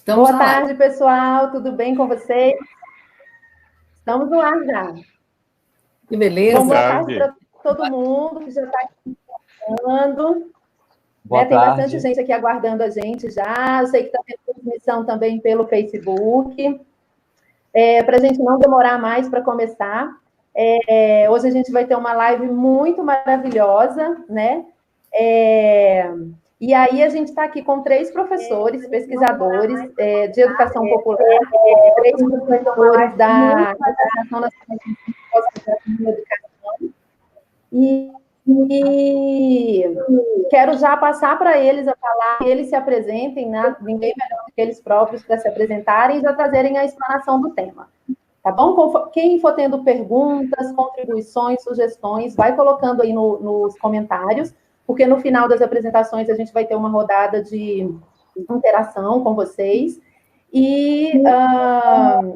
Estamos Boa tarde, pessoal. Tudo bem com vocês? Estamos no ar já. Que beleza. Bom, boa tarde para todo mundo que já está aqui falando. Boa Tem tarde. bastante gente aqui aguardando a gente já. Eu sei que está tendo transmissão também pelo Facebook. Para a gente não demorar mais para começar, hoje a gente vai ter uma live muito maravilhosa, né? E aí a gente está aqui com 3 professores, pesquisadores de educação popular, 3 professores da Associação Nacional de Pós-Graduação em Educação. E quero já passar para eles a falar, que eles se apresentem, né? Ninguém melhor do que eles próprios para se apresentarem e já trazerem a explanação do tema. Tá bom? Quem for tendo perguntas, contribuições, sugestões, vai colocando aí nos comentários, porque no final das apresentações a gente vai ter uma rodada de interação com vocês. E,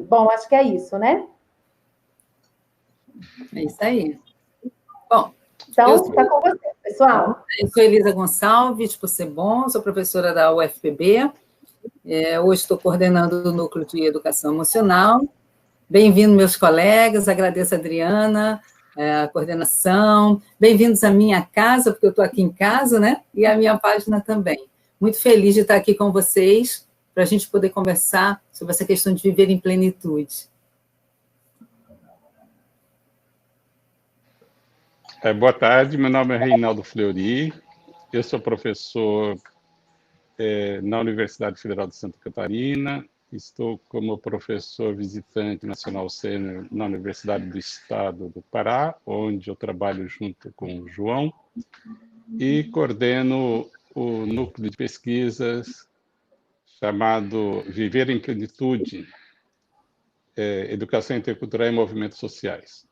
bom, acho que é isso, né? É isso aí. Bom, então, está com você, pessoal. Eu sou Elisa Gonçalves Possebon, sou professora da UFPB. Hoje estou coordenando o Núcleo de Educação Emocional. Bem-vindo, meus colegas, agradeço a Adriana, a coordenação. Bem-vindos à minha casa, porque eu estou aqui em casa, né? E à minha página também. Muito feliz de estar aqui com vocês, para a gente poder conversar sobre essa questão de viver em plenitude. Boa tarde, meu nome é Reinaldo Fleury, eu sou professor na Universidade Federal de Santa Catarina, estou como professor visitante nacional sênior na Universidade do Estado do Pará, onde eu trabalho junto com o João, e coordeno o núcleo de pesquisas chamado Viver em Plenitude, Educação Intercultural e Movimentos Sociais.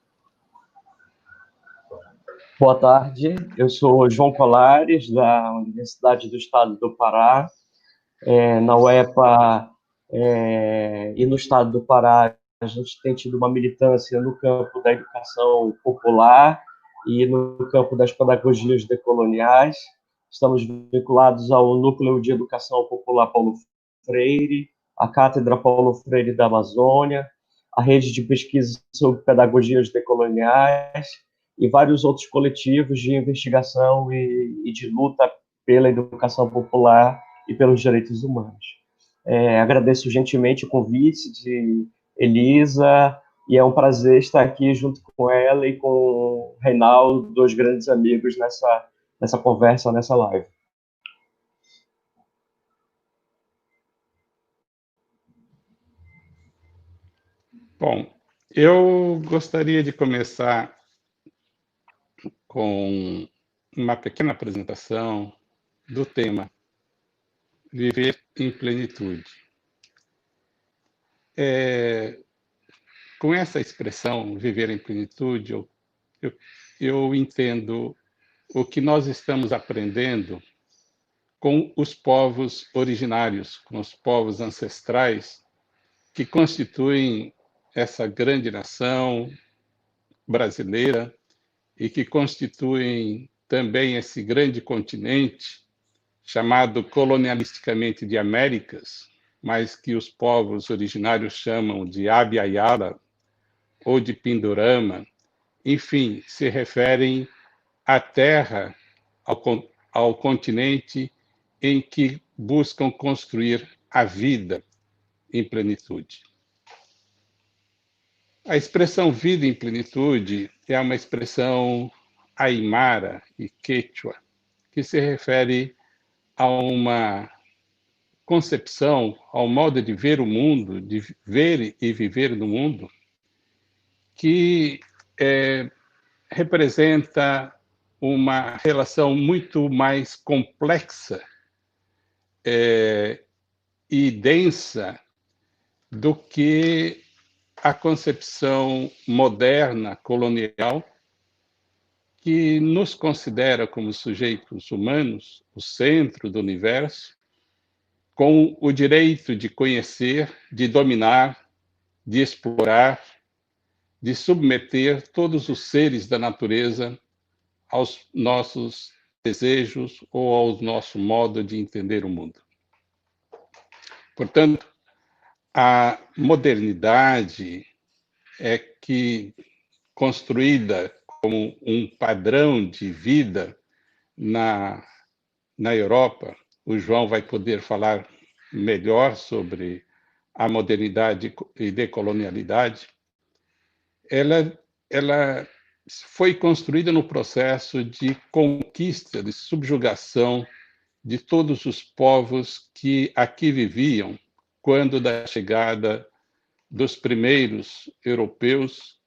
Boa tarde, eu sou João Colares, da Universidade do Estado do Pará. Na UEPA e no Estado do Pará, a gente tem tido uma militância no campo da educação popular e no campo das pedagogias decoloniais. Estamos vinculados ao Núcleo de Educação Popular Paulo Freire, a Cátedra Paulo Freire da Amazônia, a Rede de Pesquisa sobre Pedagogias Decoloniais, e vários outros coletivos de investigação e de luta pela educação popular e pelos direitos humanos. Agradeço gentilmente o convite de Elisa, e é um prazer estar aqui junto com ela e com o Reinaldo, 2 grandes amigos nessa conversa, nessa live. Bom, eu gostaria de começar com uma pequena apresentação do tema Viver em Plenitude. Com essa expressão, viver em plenitude, eu entendo o que nós estamos aprendendo com os povos originários, com os povos ancestrais, que constituem essa grande nação brasileira e que constituem também esse grande continente chamado colonialisticamente de Américas, mas que os povos originários chamam de Abya Yala ou de Pindorama, enfim, se referem à terra, ao continente em que buscam construir a vida em plenitude. A expressão vida em plenitude é uma expressão aimara e quechua, que se refere a uma concepção, ao modo de ver o mundo, de ver e viver no mundo, que representa uma relação muito mais complexa e densa do que a concepção moderna, colonial, que nos considera como sujeitos humanos, o centro do universo, com o direito de conhecer, de dominar, de explorar, de submeter todos os seres da natureza aos nossos desejos ou ao nosso modo de entender o mundo. Portanto, a modernidade é que, construída como um padrão de vida na Europa, o João vai poder falar melhor sobre a modernidade e decolonialidade, ela foi construída no processo de conquista, de subjugação de todos os povos que aqui viviam quando da chegada dos primeiros europeus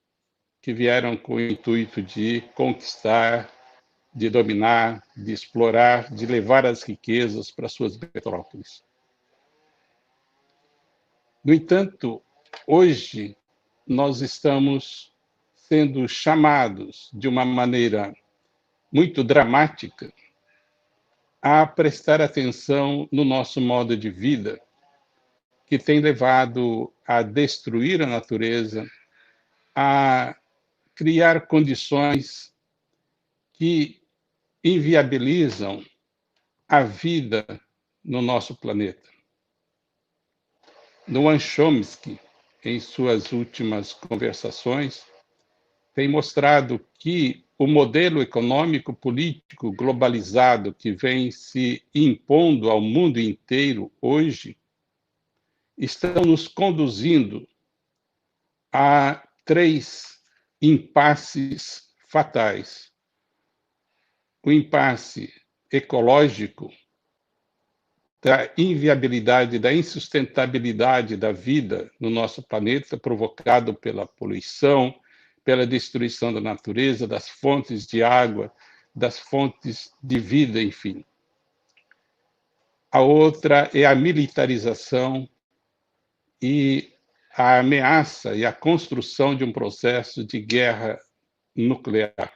que vieram com o intuito de conquistar, de dominar, de explorar, de levar as riquezas para suas metrópoles. No entanto, hoje nós estamos sendo chamados de uma maneira muito dramática a prestar atenção no nosso modo de vida, que tem levado a destruir a natureza, a criar condições que inviabilizam a vida no nosso planeta. Noam Chomsky, em suas últimas conversações, tem mostrado que o modelo econômico político globalizado que vem se impondo ao mundo inteiro hoje estão nos conduzindo a 3 impasses fatais. O impasse ecológico, da inviabilidade, da insustentabilidade da vida no nosso planeta, provocado pela poluição, pela destruição da natureza, das fontes de água, das fontes de vida, enfim. A outra é a militarização e a ameaça e a construção de um processo de guerra nuclear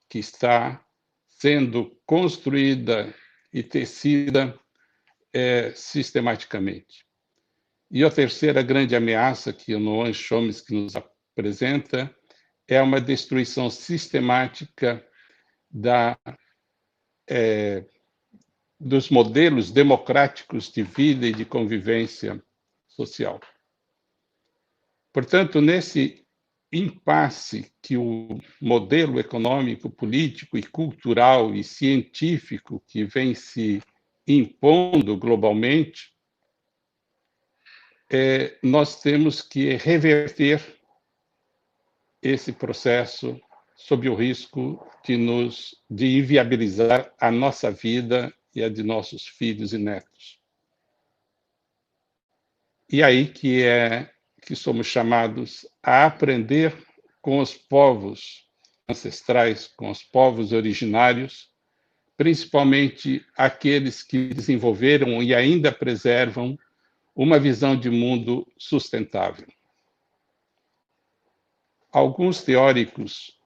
que está sendo construída e tecida sistematicamente. E a terceira grande ameaça que o Noam Chomsky nos apresenta é uma destruição sistemática dos modelos democráticos de vida e de convivência social. Portanto, nesse impasse que o modelo econômico, político e cultural e científico que vem se impondo globalmente, nós temos que reverter esse processo sob o risco de inviabilizar a nossa vida e a de nossos filhos e netos. E aí que somos chamados a aprender com os povos ancestrais, com os povos originários, principalmente aqueles que desenvolveram e ainda preservam uma visão de mundo sustentável. Alguns teóricos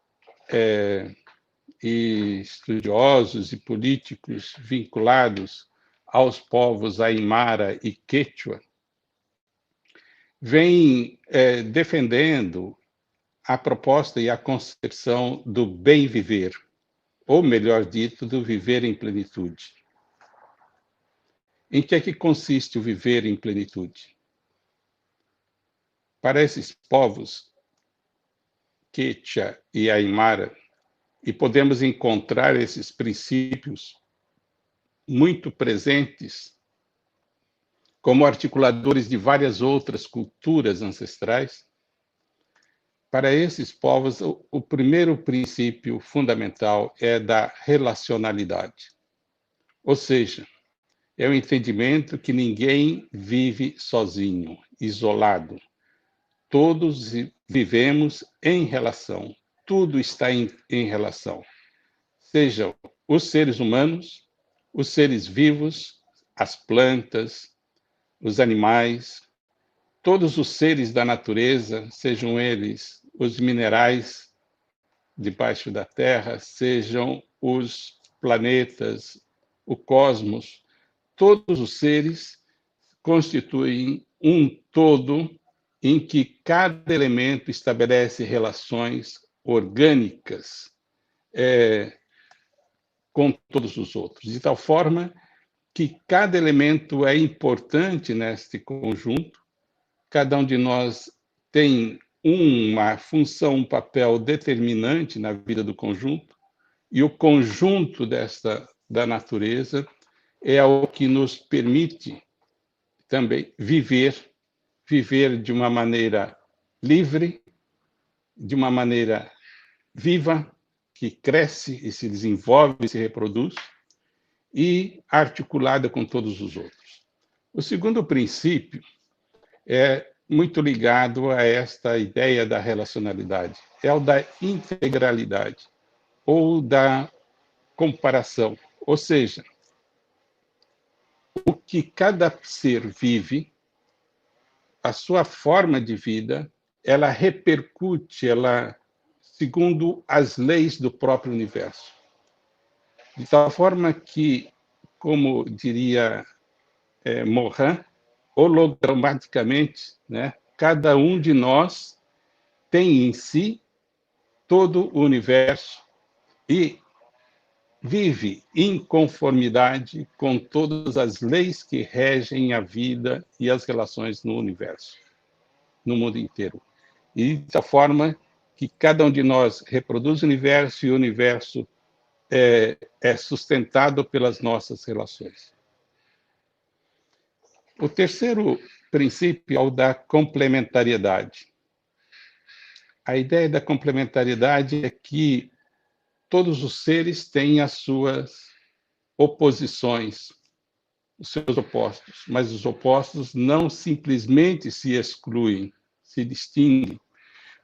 e estudiosos e políticos vinculados aos povos Aimara e Quechua vêm defendendo a proposta e a concepção do bem viver, ou melhor dito, do viver em plenitude. Em que é que consiste o viver em plenitude? Para esses povos, Quechua e Aimara, e podemos encontrar esses princípios muito presentes como articuladores de várias outras culturas ancestrais. Para esses povos, o primeiro princípio fundamental é da relacionalidade. Ou seja, é o entendimento que ninguém vive sozinho, isolado. Todos vivemos em relação. Tudo está em relação. Sejam os seres humanos, os seres vivos, as plantas, os animais, todos os seres da natureza, sejam eles os minerais debaixo da terra, sejam os planetas, o cosmos, todos os seres constituem um todo em que cada elemento estabelece relações orgânicas com todos os outros, de tal forma que cada elemento é importante neste conjunto cada um de nós tem uma função, um papel determinante na vida do conjunto, e o conjunto da natureza é o que nos permite também viver de uma maneira livre, de uma maneira viva, que cresce e se desenvolve e se reproduz, e articulada com todos os outros. O segundo princípio é muito ligado a esta ideia da relacionalidade, é o da integralidade, ou da comparação, ou seja, o que cada ser vive, a sua forma de vida, ela repercute, segundo as leis do próprio universo. De tal forma que, como diria Morin, hologramaticamente, né, cada um de nós tem em si todo o universo e vive em conformidade com todas as leis que regem a vida e as relações no universo, no mundo inteiro. E de tal forma que cada um de nós reproduz o universo e o universo é sustentado pelas nossas relações. O terceiro princípio é o da complementariedade. A ideia da complementariedade é que todos os seres têm as suas oposições, os seus opostos, mas os opostos não simplesmente se excluem, se distinguem,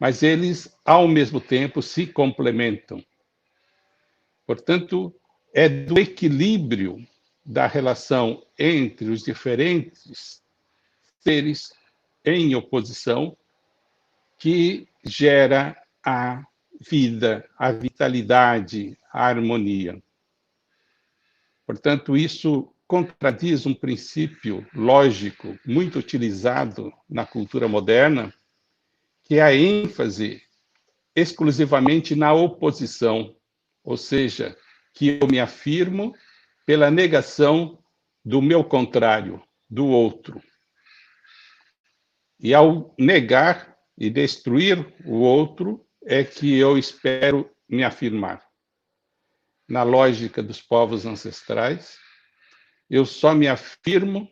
mas eles, ao mesmo tempo, se complementam. Portanto, é do equilíbrio da relação entre os diferentes seres em oposição que gera a vida, a vitalidade, a harmonia. Portanto, isso contradiz um princípio lógico muito utilizado na cultura moderna, que é a ênfase exclusivamente na oposição, ou seja, que eu me afirmo pela negação do meu contrário, do outro. E ao negar e destruir o outro, é que eu espero me afirmar. Na lógica dos povos ancestrais, eu só me afirmo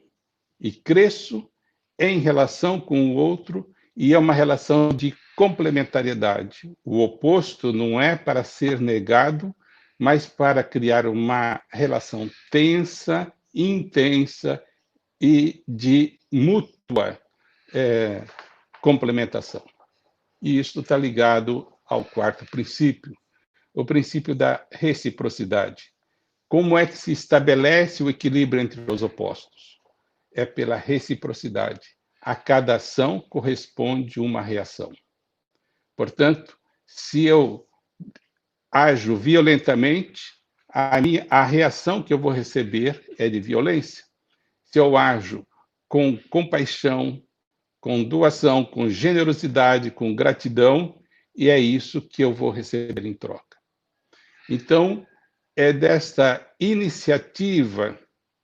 e cresço em relação com o outro, e é uma relação de complementariedade. O oposto não é para ser negado, mas para criar uma relação tensa, intensa e de mútua complementação. E isso está ligado ao quarto princípio, o princípio da reciprocidade. Como é que se estabelece o equilíbrio entre os opostos? É pela reciprocidade. A cada ação corresponde uma reação. Portanto, se eu ajo violentamente, a reação que eu vou receber é de violência. Se eu ajo com compaixão, com doação, com generosidade, com gratidão, e é isso que eu vou receber em troca. Então, é desta iniciativa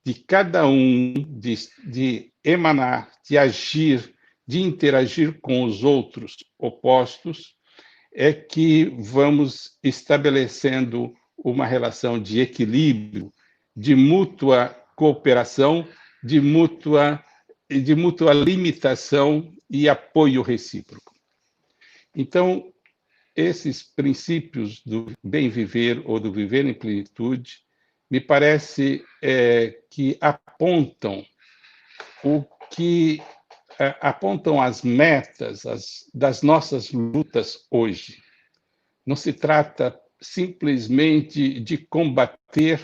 de cada um de emanar, de agir, de interagir com os outros opostos, é que vamos estabelecendo uma relação de equilíbrio, de mútua cooperação, de mútua limitação e apoio recíproco. Então, esses princípios do bem viver ou do viver em plenitude, me parece que apontam apontam as metas das nossas lutas hoje. Não se trata simplesmente de combater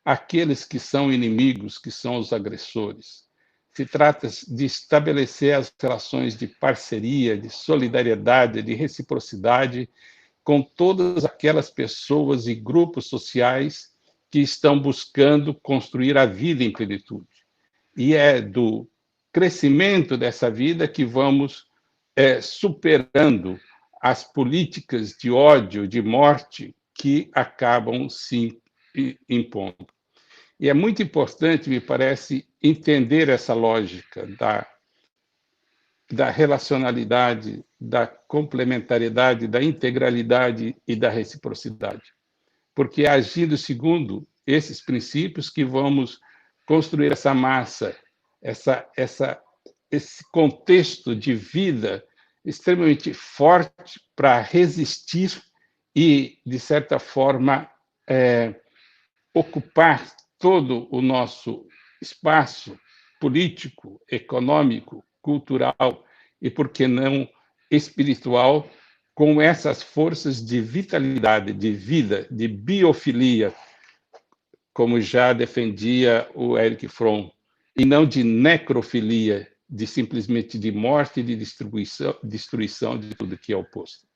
aqueles que são inimigos, que são os agressores. Se trata de estabelecer as relações de parceria, de solidariedade, de reciprocidade com todas aquelas pessoas e grupos sociais que estão buscando construir a vida em plenitude. E é do crescimento dessa vida que vamos superando as políticas de ódio, de morte, que acabam se impondo. E é muito importante, me parece, entender essa lógica da relacionalidade, da complementariedade, da integralidade e da reciprocidade. Porque é agindo segundo esses princípios que vamos construir essa massa, esse contexto de vida extremamente forte para resistir e, de certa forma, ocupar todo o nosso espaço político, econômico, cultural e, por que não, espiritual, com essas forças de vitalidade, de vida, de biofilia, como já defendia o Erich Fromm, e não de necrofilia, de simplesmente de morte e de destruição de tudo que é oposto.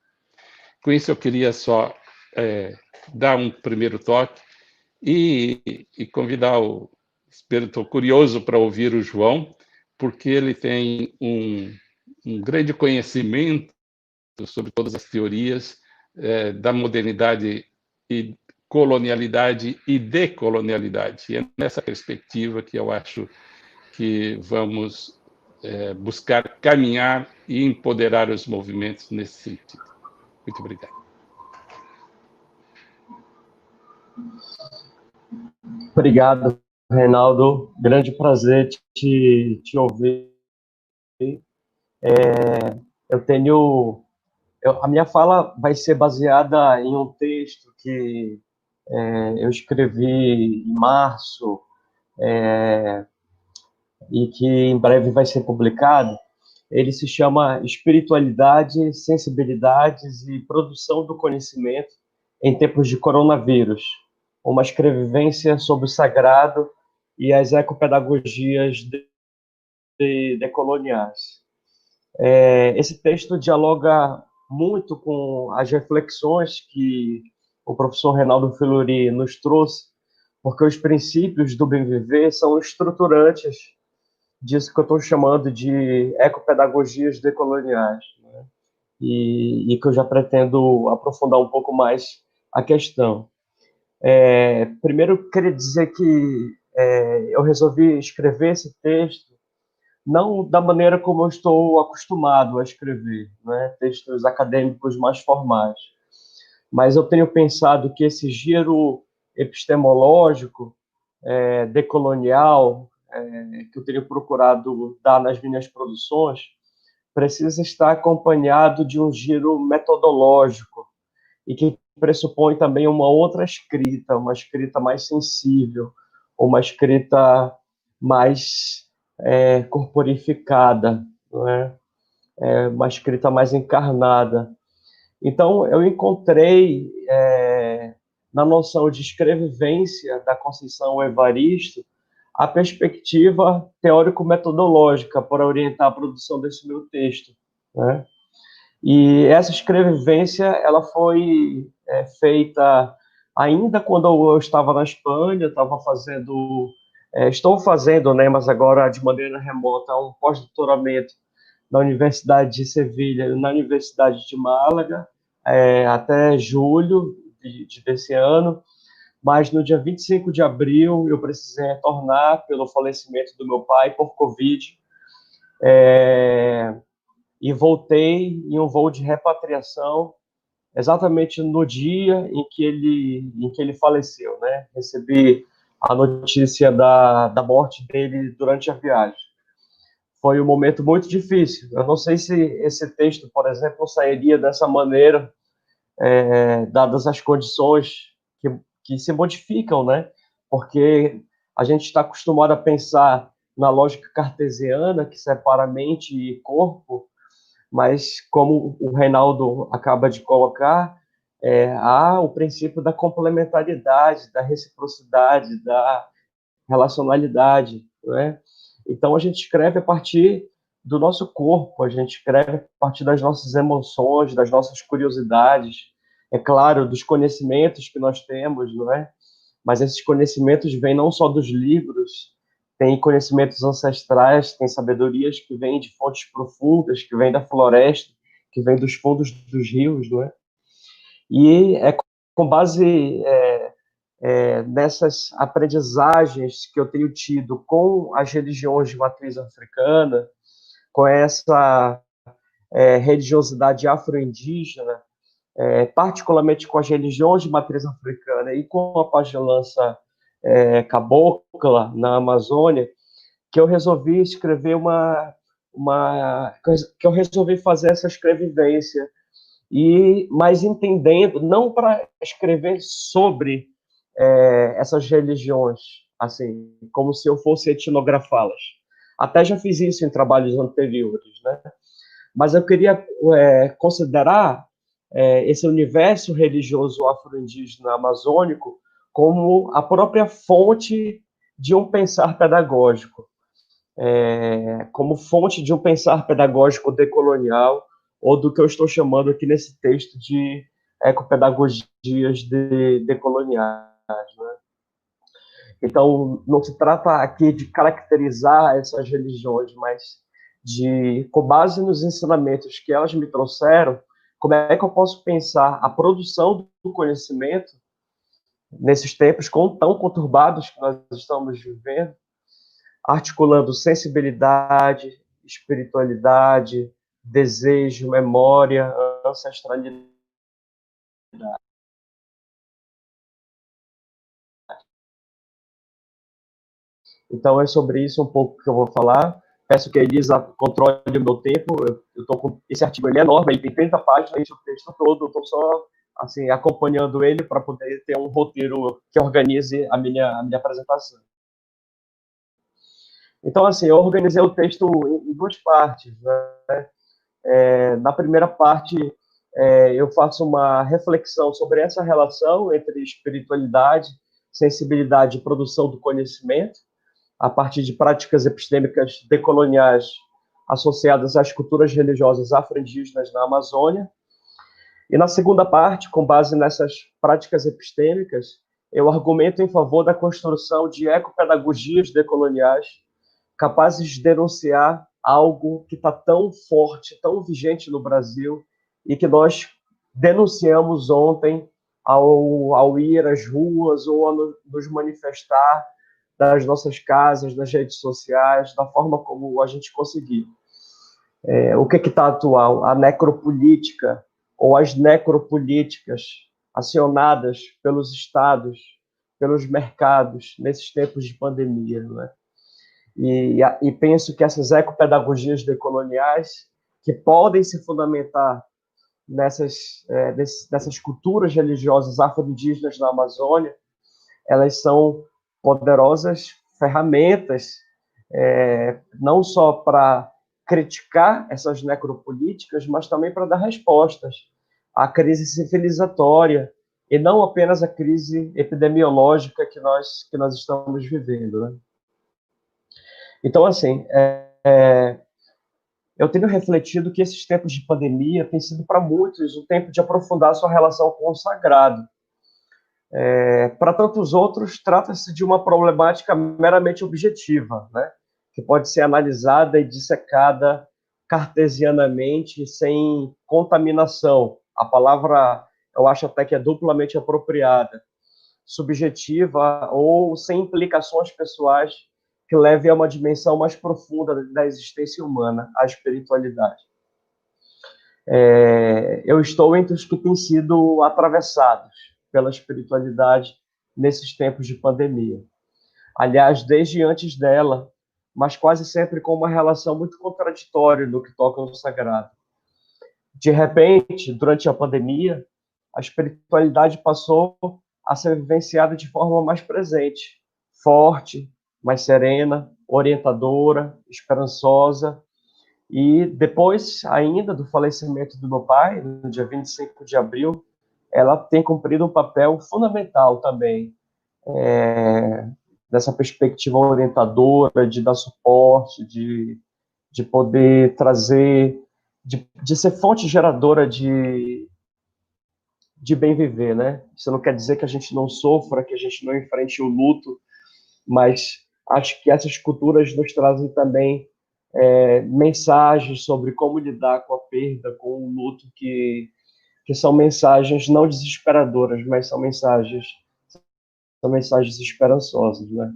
Com isso, eu queria só dar um primeiro toque e convidar estou curioso para ouvir o João, porque ele tem um grande conhecimento sobre todas as teorias da modernidade e colonialidade e decolonialidade. E é nessa perspectiva que eu acho que vamos buscar caminhar e empoderar os movimentos nesse sentido. Muito obrigado. Obrigado, Reinaldo. Grande prazer te ouvir. A minha fala vai ser baseada em um texto que eu escrevi em março e que em breve vai ser publicado. Ele se chama Espiritualidade, Sensibilidades e Produção do Conhecimento em Tempos de Coronavírus, uma escrevivência sobre o sagrado e as ecopedagogias decoloniais. Esse texto dialoga muito com as reflexões que o professor Reinaldo Filuri nos trouxe, porque os princípios do bem viver são estruturantes disso que eu estou chamando de ecopedagogias decoloniais, né? E que eu já pretendo aprofundar um pouco mais a questão. Primeiro, queria dizer que eu resolvi escrever esse texto não da maneira como eu estou acostumado a escrever, né? Textos acadêmicos mais formais, mas eu tenho pensado que esse giro epistemológico, decolonial, que eu tenho procurado dar nas minhas produções, precisa estar acompanhado de um giro metodológico e que pressupõe também uma outra escrita, uma escrita mais sensível, uma escrita mais corporificada, não é? Uma escrita mais encarnada. Então, eu encontrei na noção de escrevivência da Conceição Evaristo a perspectiva teórico-metodológica para orientar a produção desse meu texto, né? E essa escrevivência ela foi feita ainda quando eu estava na Espanha, estou fazendo, né, mas agora de maneira remota, um pós-doutoramento na Universidade de Sevilha e na Universidade de Málaga, até julho desse ano, mas no dia 25 de abril eu precisei retornar pelo falecimento do meu pai por Covid, e voltei em um voo de repatriação exatamente no dia em que ele faleceu, né? Recebi a notícia da morte dele durante a viagem. Foi um momento muito difícil. Eu não sei se esse texto, por exemplo, sairia dessa maneira, dadas as condições que se modificam, né? Porque a gente está acostumado a pensar na lógica cartesiana, que separa mente e corpo, mas como o Reinaldo acaba de colocar, há o princípio da complementariedade, da reciprocidade, da relacionalidade, né? Então a gente escreve a partir do nosso corpo, a gente escreve a partir das nossas emoções, das nossas curiosidades, é claro, dos conhecimentos que nós temos, não é? Mas esses conhecimentos vêm não só dos livros, tem conhecimentos ancestrais, tem sabedorias que vêm de fontes profundas, que vêm da floresta, que vêm dos fundos dos rios, não é? E é com base nessas aprendizagens que eu tenho tido com as religiões de matriz africana, com essa religiosidade afro-indígena, particularmente com as religiões de matriz africana e com a pagelança cabocla na Amazônia, que eu resolvi escrever que eu resolvi fazer essa escrevivência, mas entendendo, não para escrever sobre essas religiões, assim, como se eu fosse etnografá-las. Até já fiz isso em trabalhos anteriores, né? Mas eu queria considerar esse universo religioso afro-indígena amazônico como a própria fonte de um pensar pedagógico, como fonte de um pensar pedagógico decolonial, ou do que eu estou chamando aqui nesse texto de ecopedagogias decoloniais, né? Então, não se trata aqui de caracterizar essas religiões, mas com base nos ensinamentos que elas me trouxeram, como é que eu posso pensar a produção do conhecimento nesses tempos tão conturbados que nós estamos vivendo, articulando sensibilidade, espiritualidade, desejo, memória, ancestralidade. Então, é sobre isso um pouco que eu vou falar. Peço que a Elisa controle o meu tempo. Eu estou com esse artigo, ele é enorme, ele tem 30 páginas, esse o texto todo. Eu estou só assim, acompanhando ele para poder ter um roteiro que organize a minha apresentação. Então, assim, eu organizei o texto em duas partes, né? Na primeira parte, eu faço uma reflexão sobre essa relação entre espiritualidade, sensibilidade e produção do conhecimento, a partir de práticas epistêmicas decoloniais associadas às culturas religiosas afro-indígenas na Amazônia. E na segunda parte, com base nessas práticas epistêmicas, eu argumento em favor da construção de ecopedagogias decoloniais capazes de denunciar algo que está tão forte, tão vigente no Brasil, e que nós denunciamos ontem ao ir às ruas ou a nos manifestar das nossas casas, nas redes sociais, da forma como a gente conseguir. O que está atual? A necropolítica, ou as necropolíticas acionadas pelos estados, pelos mercados, nesses tempos de pandemia, não é? E penso que essas ecopedagogias decoloniais, que podem se fundamentar nessas culturas religiosas afro-indígenas na Amazônia, elas são poderosas ferramentas, não só para criticar essas necropolíticas, mas também para dar respostas à crise civilizatória, e não apenas à crise epidemiológica que nós estamos vivendo, né? Então, assim, eu tenho refletido que esses tempos de pandemia têm sido para muitos um tempo de aprofundar sua relação com o sagrado. Para tantos outros, trata-se de uma problemática meramente objetiva, né? Que pode ser analisada e dissecada cartesianamente, sem contaminação. A palavra, eu acho até que é duplamente apropriada. Subjetiva ou sem implicações pessoais que levem a uma dimensão mais profunda da existência humana, a espiritualidade. Eu estou entre os que têm sido atravessados pela espiritualidade nesses tempos de pandemia. Aliás, desde antes dela, mas quase sempre com uma relação muito contraditória no que toca ao sagrado. De repente, durante a pandemia, a espiritualidade passou a ser vivenciada de forma mais presente, forte, mais serena, orientadora, esperançosa. E depois, ainda do falecimento do meu pai, no dia 25 de abril, ela tem cumprido um papel fundamental também, dessa perspectiva orientadora, de dar suporte, de poder trazer, de ser fonte geradora de bem viver, né? Isso não quer dizer que a gente não sofra, que a gente não enfrente o luto, mas acho que essas culturas nos trazem também mensagens sobre como lidar com a perda, com o luto, que são mensagens não desesperadoras, mas são mensagens esperançosas, né?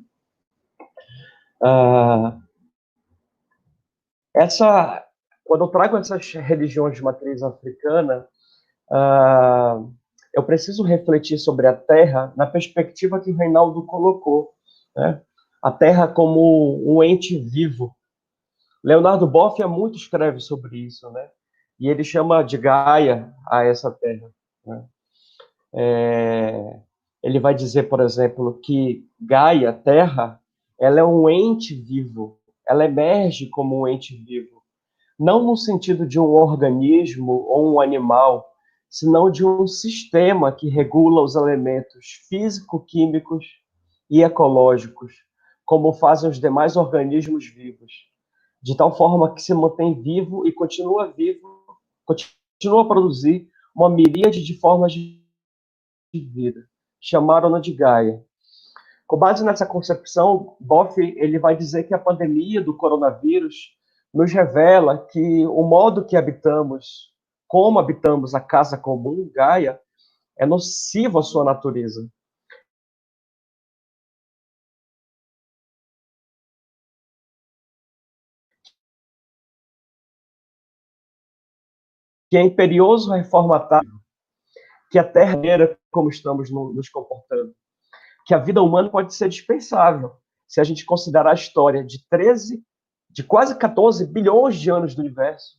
Quando eu trago essas religiões de matriz africana, eu preciso refletir sobre a Terra na perspectiva que o Reinaldo colocou, né? A Terra como um ente vivo. Leonardo Boff muito escreve sobre isso, né? E ele chama de Gaia a essa Terra, né? Ele vai dizer, por exemplo, que Gaia, Terra, ela é um ente vivo, ela emerge como um ente vivo, não no sentido de um organismo ou um animal, senão de um sistema que regula os elementos físico-químicos e ecológicos, como fazem os demais organismos vivos, de tal forma que se mantém vivo e continua vivo, continua a produzir uma miríade de formas de vida. Chamaram-na de Gaia. Com base nessa concepção, Boff ele vai dizer que a pandemia do coronavírus nos revela que o modo que habitamos, como habitamos a casa comum, Gaia, é nocivo à sua natureza. Que é imperioso reformatar que a Terra era como estamos nos comportando. Que a vida humana pode ser dispensável, se a gente considerar a história de quase 14 bilhões de anos do universo,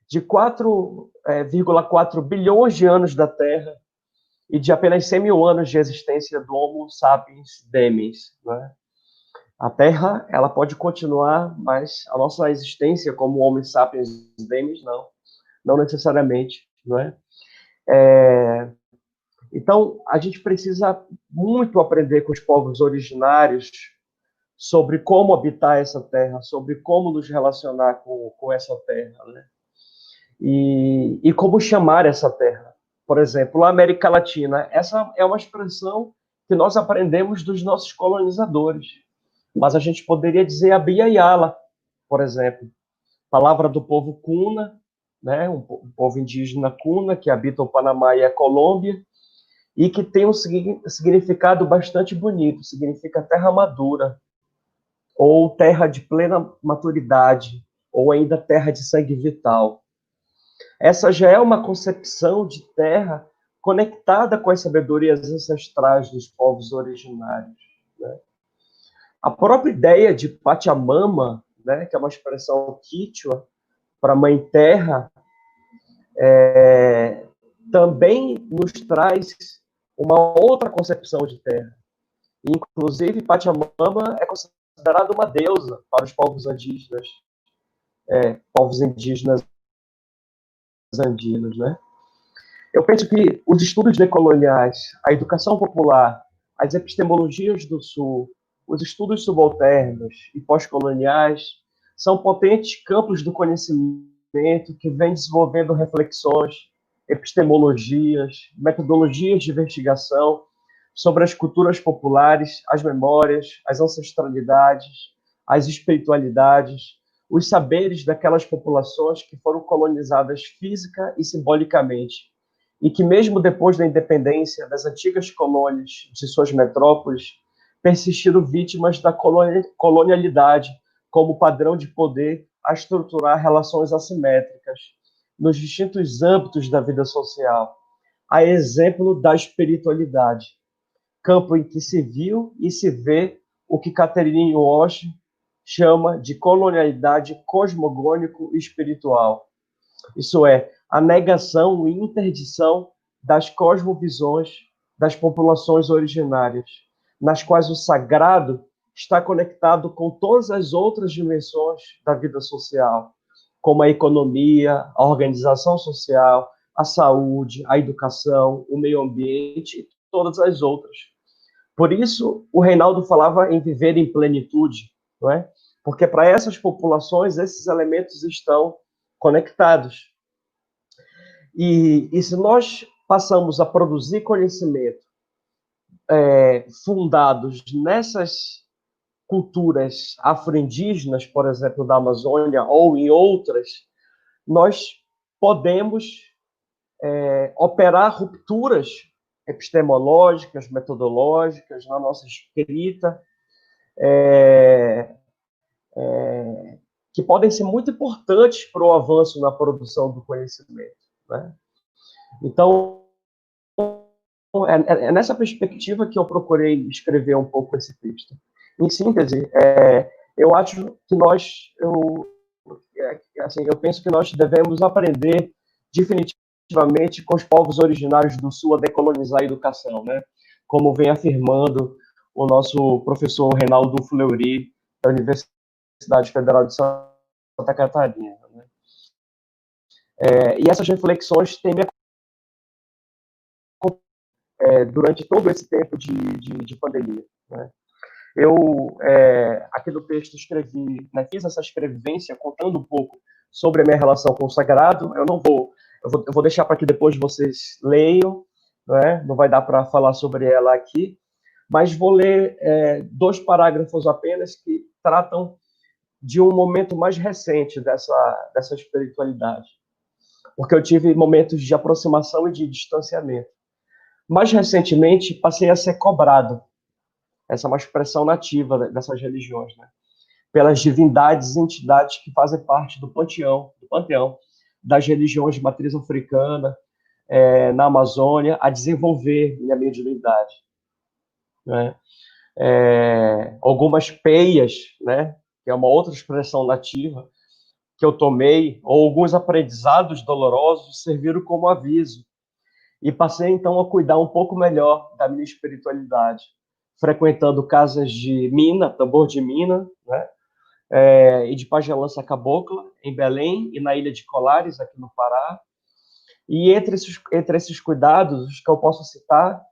de 4,4 bilhões de anos da Terra e de apenas 100 mil anos de existência do Homo sapiens demens, né? A Terra, ela pode continuar, mas a nossa existência como Homo sapiens demens, não necessariamente, não é? Então, a gente precisa muito aprender com os povos originários sobre como habitar essa terra, sobre como nos relacionar com essa terra, né? E como chamar essa terra. Por exemplo, a América Latina, essa é uma expressão que nós aprendemos dos nossos colonizadores, mas a gente poderia dizer a Bia Yala, por exemplo, palavra do povo Cuna, né? Um povo indígena Cuna que habita o Panamá e a Colômbia, e que tem um significado bastante bonito, significa terra madura, ou terra de plena maturidade, ou ainda terra de sangue vital. Essa já é uma concepção de terra conectada com as sabedorias ancestrais dos povos originários, né? A própria ideia de Pachamama, né, que é uma expressão quichua para Mãe Terra, também nos traz uma outra concepção de terra. Inclusive, Pachamama é considerada uma deusa para os povos indígenas andinos, né? Eu penso que os estudos decoloniais, a educação popular, as epistemologias do Sul, os estudos subalternos e pós-coloniais são potentes campos do conhecimento que vêm desenvolvendo reflexões, epistemologias, metodologias de investigação sobre as culturas populares, as memórias, as ancestralidades, as espiritualidades, os saberes daquelas populações que foram colonizadas física e simbolicamente, e que mesmo depois da independência das antigas colônias de suas metrópoles, persistiram vítimas da colonialidade como padrão de poder a estruturar relações assimétricas nos distintos âmbitos da vida social, a exemplo da espiritualidade, campo em que se viu e se vê o que Catherine Walsh chama de colonialidade cosmogônico-espiritual. Isso é, a negação e interdição das cosmovisões das populações originárias, nas quais o sagrado está conectado com todas as outras dimensões da vida social, como a economia, a organização social, a saúde, a educação, o meio ambiente e todas as outras. Por isso, o Reinaldo falava em viver em plenitude, não é? Porque para essas populações, esses elementos estão conectados. E se nós passamos a produzir conhecimento fundados nessas culturas afro-indígenas, por exemplo, da Amazônia, ou em outras, nós podemos operar rupturas epistemológicas, metodológicas na nossa escrita, que podem ser muito importantes para o avanço na produção do conhecimento, né? Então, é nessa perspectiva que eu procurei escrever um pouco esse texto. Em síntese, eu acho que eu penso que nós devemos aprender definitivamente com os povos originários do Sul a decolonizar a educação, né? Como vem afirmando o nosso professor Reinaldo Fleury, da Universidade Federal de Santa Catarina, né? E essas reflexões têm me durante todo esse tempo de pandemia, né? Eu, aqui no texto, escrevi, né, fiz essa escrevivência contando um pouco sobre a minha relação com o sagrado. Eu vou deixar para que depois vocês leiam, né? Não vai dar para falar sobre ela aqui, mas vou ler 2 parágrafos apenas que tratam de um momento mais recente dessa espiritualidade, porque eu tive momentos de aproximação e de distanciamento. Mais recentemente, passei a ser cobrado, essa é uma expressão nativa dessas religiões, né? Pelas divindades e entidades que fazem parte do panteão das religiões de matriz africana, na Amazônia, a desenvolver minha mediunidade, né? Algumas peias, né, que é uma outra expressão nativa, que eu tomei, ou alguns aprendizados dolorosos, serviram como aviso. E passei, então, a cuidar um pouco melhor da minha espiritualidade, frequentando casas de mina, tambor de mina, né? E de pagelança cabocla, em Belém e na Ilha de Colares, aqui no Pará. E entre esses cuidados, os que eu posso citar,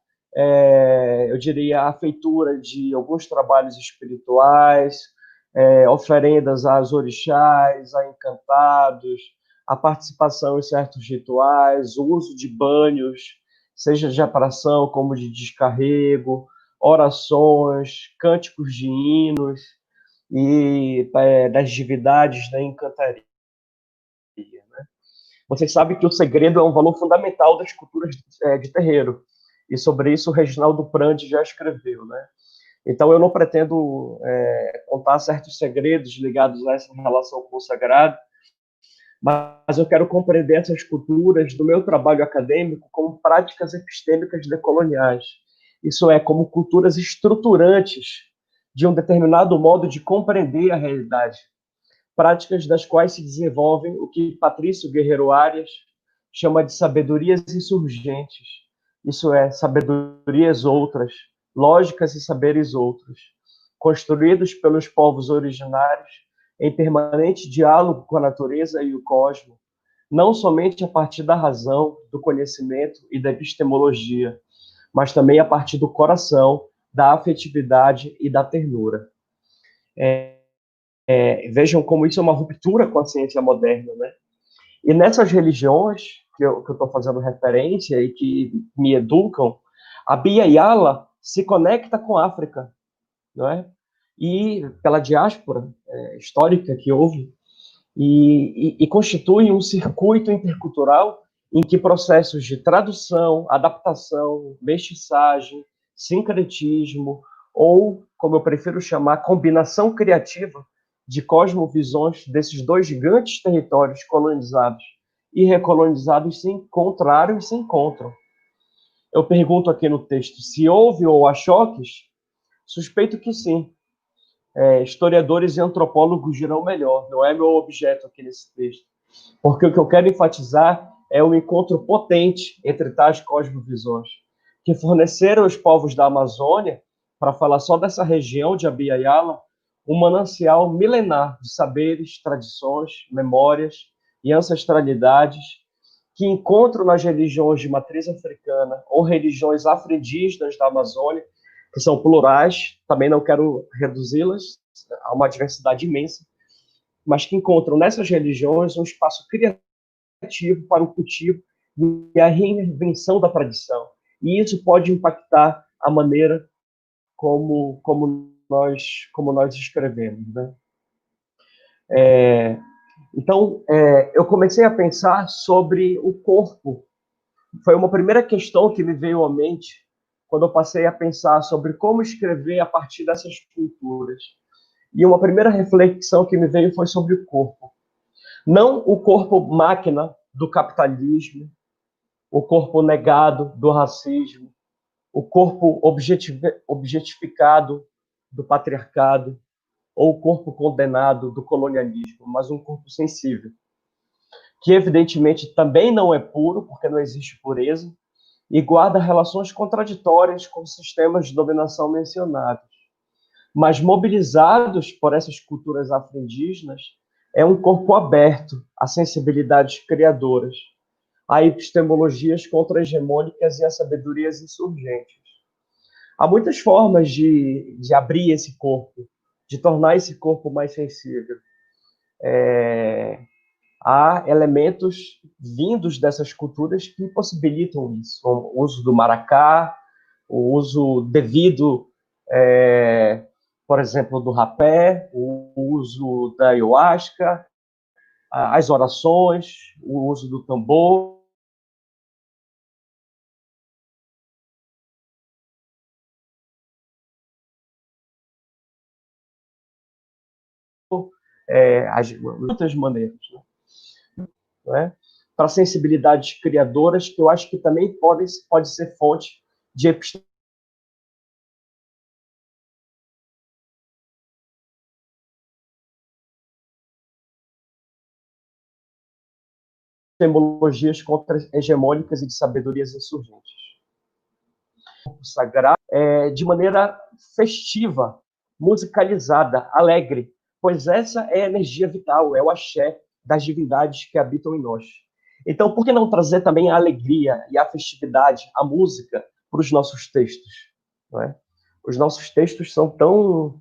eu diria a feitura de alguns trabalhos espirituais, oferendas aos orixás, a encantados, a participação em certos rituais, o uso de banhos, seja de aparação como de descarrego, orações, cânticos de hinos e das divindades da encantaria, né? Vocês sabem que o segredo é um valor fundamental das culturas de terreiro, e sobre isso o Reginaldo Prandi já escreveu, né? Então eu não pretendo contar certos segredos ligados a essa relação com o sagrado, mas eu quero compreender essas culturas do meu trabalho acadêmico como práticas epistêmicas decoloniais. Isso é, como culturas estruturantes de um determinado modo de compreender a realidade, práticas das quais se desenvolvem o que Patrício Guerreiro Arias chama de sabedorias insurgentes. Isso é, sabedorias outras, lógicas e saberes outros, construídos pelos povos originários em permanente diálogo com a natureza e o cosmos, não somente a partir da razão, do conhecimento e da epistemologia, mas também a partir do coração, da afetividade e da ternura. Vejam como isso é uma ruptura com a ciência moderna, né? E nessas religiões que eu estou fazendo referência e que me educam, a Bia Yala se conecta com a África, não é? E pela diáspora histórica que houve, e constitui um circuito intercultural em que processos de tradução, adaptação, mestiçagem, sincretismo, ou, como eu prefiro chamar, combinação criativa de cosmovisões desses 2 gigantes territórios colonizados e recolonizados se encontraram e se encontram. Eu pergunto aqui no texto se houve ou há choques. Suspeito que sim. Historiadores e antropólogos dirão melhor, não é meu objeto aqui nesse texto. Porque o que eu quero enfatizar é o encontro potente entre tais cosmovisões, que forneceram aos povos da Amazônia, para falar só dessa região de Abya Yala, um manancial milenar de saberes, tradições, memórias e ancestralidades que encontram nas religiões de matriz africana ou religiões afro-indígenas da Amazônia, que são plurais, também não quero reduzi-las, há uma diversidade imensa, mas que encontram nessas religiões um espaço criativo para o cultivo e a reinvenção da tradição. E isso pode impactar a maneira como nós escrevemos, né? Então, eu comecei a pensar sobre o corpo. Foi uma primeira questão que me veio à mente quando eu passei a pensar sobre como escrever a partir dessas culturas. E uma primeira reflexão que me veio foi sobre o corpo. Não o corpo máquina do capitalismo, o corpo negado do racismo, o corpo objetificado do patriarcado, ou o corpo condenado do colonialismo, mas um corpo sensível, que evidentemente também não é puro, porque não existe pureza, e guarda relações contraditórias com os sistemas de dominação mencionados. Mas mobilizados por essas culturas afro-indígenas, é um corpo aberto a sensibilidades criadoras, a epistemologias contra-hegemônicas e a sabedorias insurgentes. Há muitas formas de abrir esse corpo, de tornar esse corpo mais sensível. Há elementos vindos dessas culturas que possibilitam isso. O uso do maracá, o uso devido, por exemplo, do rapé, o uso da ayahuasca, as orações, o uso do tambor. Muitas maneiras, né? Para sensibilidades criadoras, que eu acho que também pode ser fonte de epistemologias contra-hegemônicas e de sabedorias insurgentes. Sagrado, de maneira festiva, musicalizada, alegre, pois essa é a energia vital, é o axé das divindades que habitam em nós. Então, por que não trazer também a alegria e a festividade, a música, para os nossos textos? Não é? Os nossos textos são tão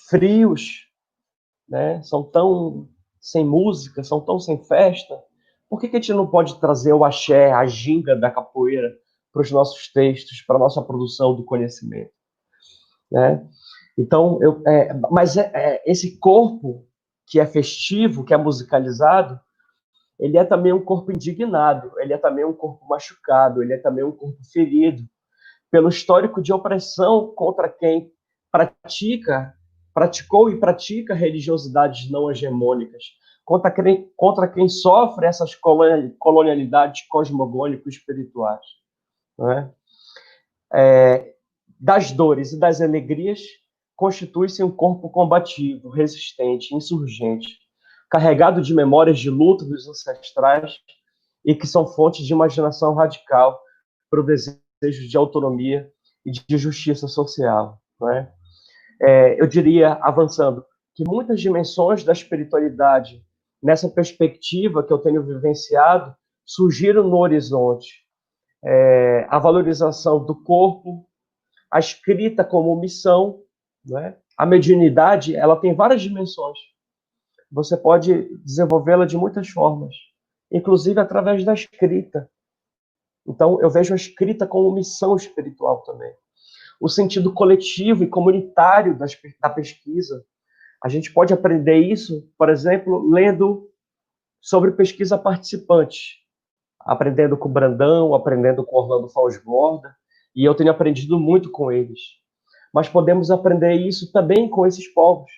frios, né? São tão sem música, são tão sem festa. Por que a gente não pode trazer o axé, a ginga da capoeira para os nossos textos, para a nossa produção do conhecimento? Né? Então, mas esse corpo que é festivo, que é musicalizado, ele é também um corpo indignado, ele é também um corpo machucado, ele é também um corpo ferido pelo histórico de opressão contra quem praticou e pratica religiosidades não hegemônicas, contra quem sofre essas colonialidades cosmogônico-espirituais. Não é? Das dores e das alegrias, constitui-se um corpo combativo, resistente, insurgente, carregado de memórias de luta dos ancestrais e que são fontes de imaginação radical para o desejo de autonomia e de justiça social. Não é? Eu diria, avançando, que muitas dimensões da espiritualidade, nessa perspectiva que eu tenho vivenciado, surgiram no horizonte. A valorização do corpo, a escrita como missão, né? A mediunidade, ela tem várias dimensões. Você pode desenvolvê-la de muitas formas, inclusive através da escrita. Então, eu vejo a escrita como missão espiritual também. O sentido coletivo e comunitário da pesquisa. A gente pode aprender isso, por exemplo, lendo sobre pesquisa participante, aprendendo com Brandão, aprendendo com Orlando Falsborda, e eu tenho aprendido muito com eles. Mas podemos aprender isso também com esses povos.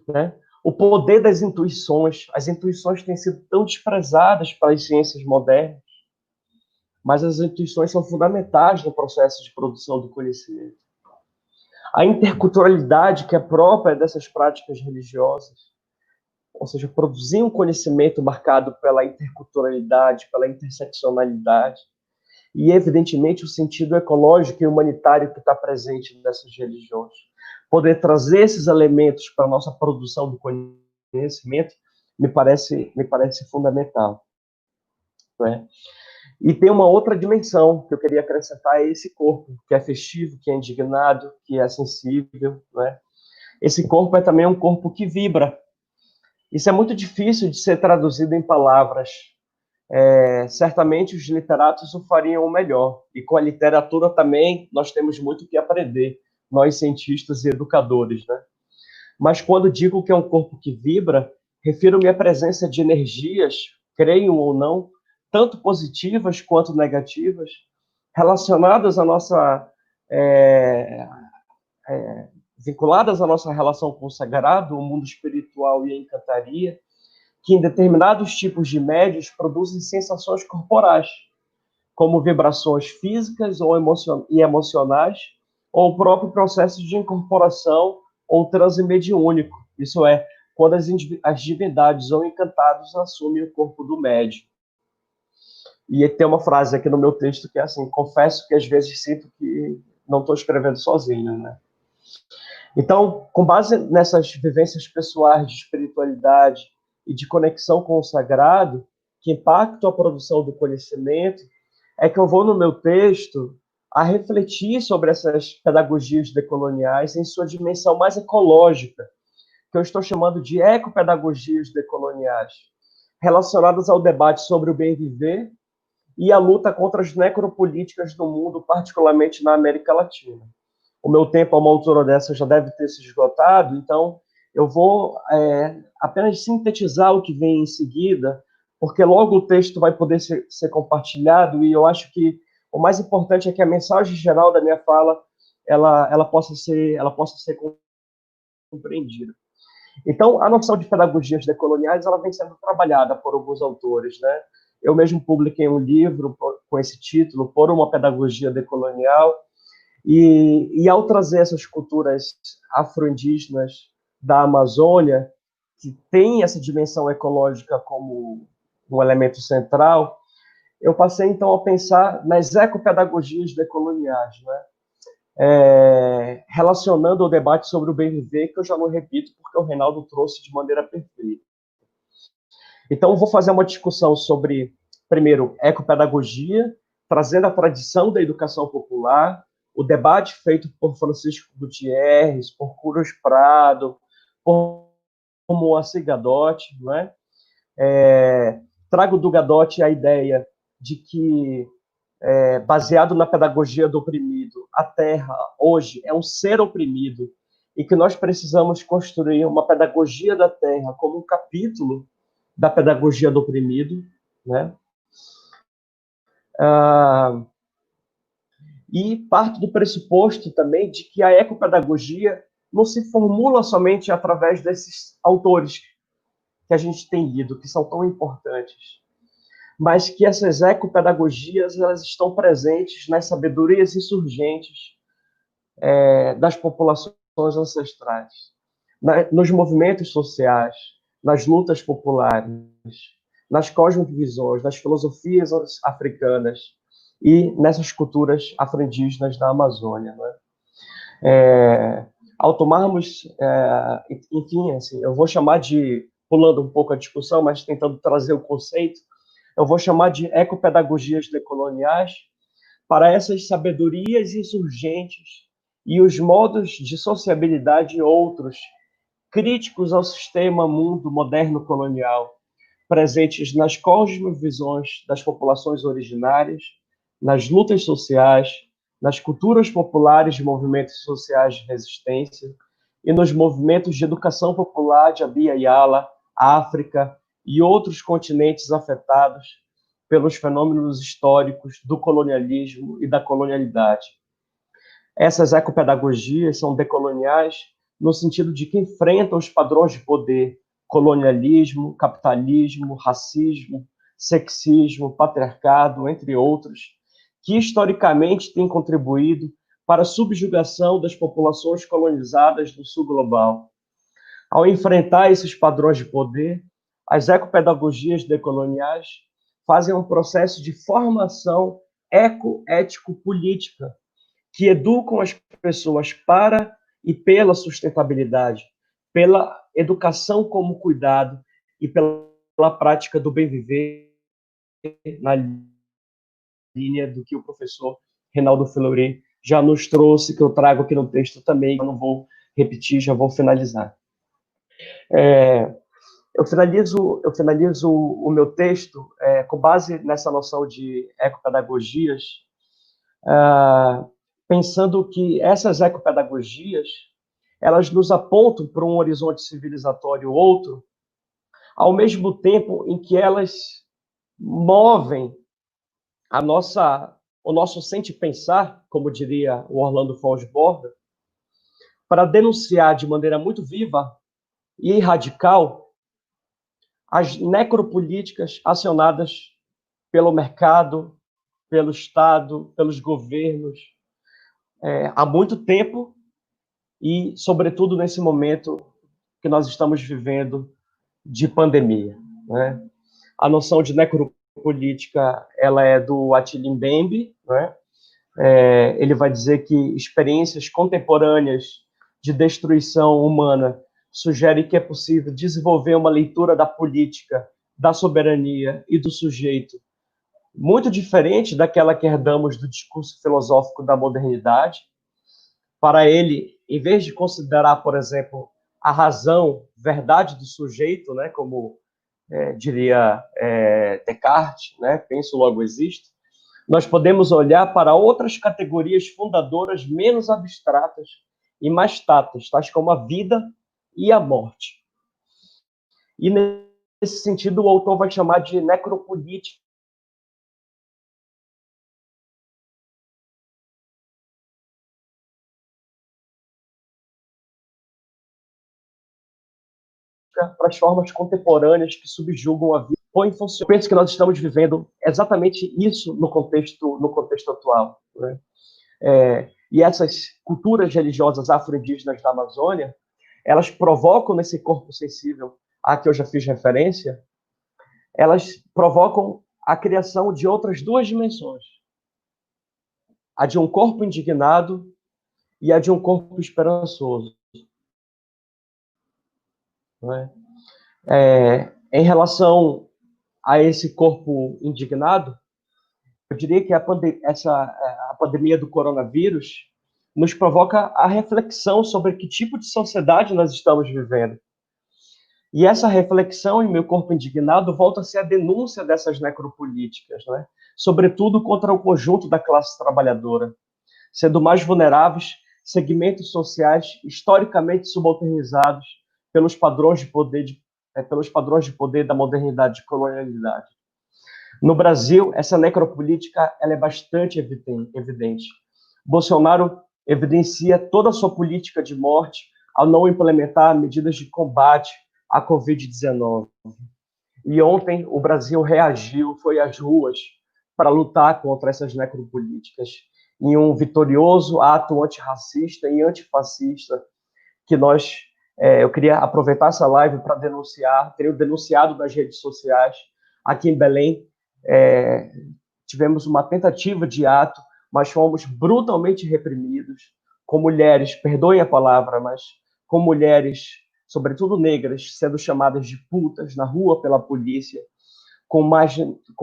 Né? O poder das intuições. As intuições têm sido tão desprezadas pelas ciências modernas, mas as intuições são fundamentais no processo de produção do conhecimento. A interculturalidade que é própria dessas práticas religiosas, ou seja, produzir um conhecimento marcado pela interculturalidade, pela interseccionalidade, e, evidentemente, o sentido ecológico e humanitário que está presente nessas religiões. Poder trazer esses elementos para a nossa produção do conhecimento me parece fundamental. Não é? E tem uma outra dimensão que eu queria acrescentar, é esse corpo, que é festivo, que é indignado, que é sensível. Não é? Esse corpo é também um corpo que vibra. Isso é muito difícil de ser traduzido em palavras. Certamente os literatos o fariam melhor. E com a literatura também nós temos muito que aprender, nós cientistas e educadores. Né? Mas quando digo que é um corpo que vibra, refiro-me à presença de energias, creiam ou não, tanto positivas quanto negativas, relacionadas à nossa vinculadas à nossa relação com o sagrado, o mundo espiritual e a encantaria, que em determinados tipos de médios produzem sensações corporais, como vibrações físicas ou emocionais, ou o próprio processo de incorporação ou transe mediúnico, isso é, quando as divindades ou encantados assumem o corpo do médium. E tem uma frase aqui no meu texto que é assim: confesso que às vezes sinto que não estou escrevendo sozinho, né? Então, com base nessas vivências pessoais de espiritualidade e de conexão com o sagrado, que impactam a produção do conhecimento, é que eu vou no meu texto a refletir sobre essas pedagogias decoloniais em sua dimensão mais ecológica, que eu estou chamando de ecopedagogias decoloniais, relacionadas ao debate sobre o bem viver e a luta contra as necropolíticas do mundo, particularmente na América Latina. O meu tempo a uma altura dessa já deve ter se esgotado, então eu vou apenas sintetizar o que vem em seguida, porque logo o texto vai poder ser compartilhado, e eu acho que o mais importante é que a mensagem geral da minha fala ela possa ser compreendida. Então, a noção de pedagogias decoloniais ela vem sendo trabalhada por alguns autores, né? Eu mesmo publiquei um livro com esse título, Por uma Pedagogia Decolonial, e ao trazer essas culturas afro-indígenas da Amazônia, que tem essa dimensão ecológica como um elemento central, eu passei, então, a pensar nas ecopedagogias decoloniais, né? Relacionando o debate sobre o bem viver, que eu já não repito, porque o Reinaldo trouxe de maneira perfeita. Então, vou fazer uma discussão sobre, primeiro, ecopedagogia, trazendo a tradição da educação popular, o debate feito por Francisco Gutierrez, por Cruz Prado, por Moacir Gadotti, não é? Trago do Gadotti a ideia de que, baseado na pedagogia do oprimido, a Terra hoje é um ser oprimido e que nós precisamos construir uma pedagogia da Terra como um capítulo da pedagogia do oprimido, né? E parte do pressuposto também de que a ecopedagogia não se formula somente através desses autores que a gente tem lido, que são tão importantes, mas que essas ecopedagogias elas estão presentes nas sabedorias insurgentes das populações ancestrais, nos movimentos sociais, nas lutas populares, nas cosmovisões, nas filosofias africanas e nessas culturas afro-indígenas da Amazônia, né? Ao tomarmos, enfim, assim, eu vou chamar de, pulando um pouco a discussão, mas tentando trazer o conceito, eu vou chamar de ecopedagogias decoloniais para essas sabedorias insurgentes e os modos de sociabilidade outros, críticos ao sistema mundo moderno colonial, presentes nas cosmovisões das populações originárias, nas lutas sociais, nas culturas populares de movimentos sociais de resistência e nos movimentos de educação popular de Abya Yala, África e outros continentes afetados pelos fenômenos históricos do colonialismo e da colonialidade. Essas ecopedagogias são decoloniais no sentido de que enfrentam os padrões de poder, colonialismo, capitalismo, racismo, sexismo, patriarcado, entre outros, que historicamente têm contribuído para a subjugação das populações colonizadas do sul global. Ao enfrentar esses padrões de poder, as ecopedagogias decoloniais fazem um processo de formação ecoético-política que educam as pessoas para e pela sustentabilidade, pela educação como cuidado e pela prática do bem viver, na linha do que o professor Reinaldo Fleury já nos trouxe, que eu trago aqui no texto também, eu não vou repetir, já vou finalizar. Eu finalizo o meu texto com base nessa noção de ecopedagogias, pensando que essas ecopedagogias elas nos apontam para um horizonte civilizatório outro, ao mesmo tempo em que elas movem o nosso sente-pensar, como diria o Orlando Fons Borda, para denunciar de maneira muito viva e radical as necropolíticas acionadas pelo mercado, pelo Estado, pelos governos, há muito tempo e, sobretudo, nesse momento que nós estamos vivendo de pandemia, né? A noção de necropolítica, ela é do Attila Mbembe, né? Ele vai dizer que experiências contemporâneas de destruição humana sugerem que é possível desenvolver uma leitura da política, da soberania e do sujeito muito diferente daquela que herdamos do discurso filosófico da modernidade. Para ele, em vez de considerar, por exemplo, a razão, verdade do sujeito, né, como diria Descartes, né, penso, logo existo, nós podemos olhar para outras categorias fundadoras menos abstratas e mais táteis, tais como a vida e a morte. E, nesse sentido, o autor vai chamar de necropolítica para as formas contemporâneas que subjugam a vida. Põe em função. Eu penso que nós estamos vivendo exatamente isso no contexto atual, né? E essas culturas religiosas afro-indígenas da Amazônia, elas provocam nesse corpo sensível a que eu já fiz referência, elas provocam a criação de outras duas dimensões. A de um corpo indignado e a de um corpo esperançoso. Não é? Em relação a esse corpo indignado, eu diria que a pandemia do coronavírus nos provoca a reflexão sobre que tipo de sociedade nós estamos vivendo. E essa reflexão em Meu Corpo Indignado volta a ser a denúncia dessas necropolíticas, né? Sobretudo contra o conjunto da classe trabalhadora, sendo mais vulneráveis segmentos sociais historicamente subalternizados pelos padrões de poder da modernidade e colonialidade. No Brasil, essa necropolítica ela é bastante evidente. Bolsonaro evidencia toda a sua política de morte ao não implementar medidas de combate à Covid-19. E ontem o Brasil reagiu, foi às ruas para lutar contra essas necropolíticas, em um vitorioso ato antirracista e antifascista que eu queria aproveitar essa live para denunciar, tenho denunciado nas redes sociais. Aqui em Belém, tivemos uma tentativa de ato, mas fomos brutalmente reprimidos, com mulheres, perdoem a palavra, mas com mulheres, sobretudo negras, sendo chamadas de putas na rua pela polícia, com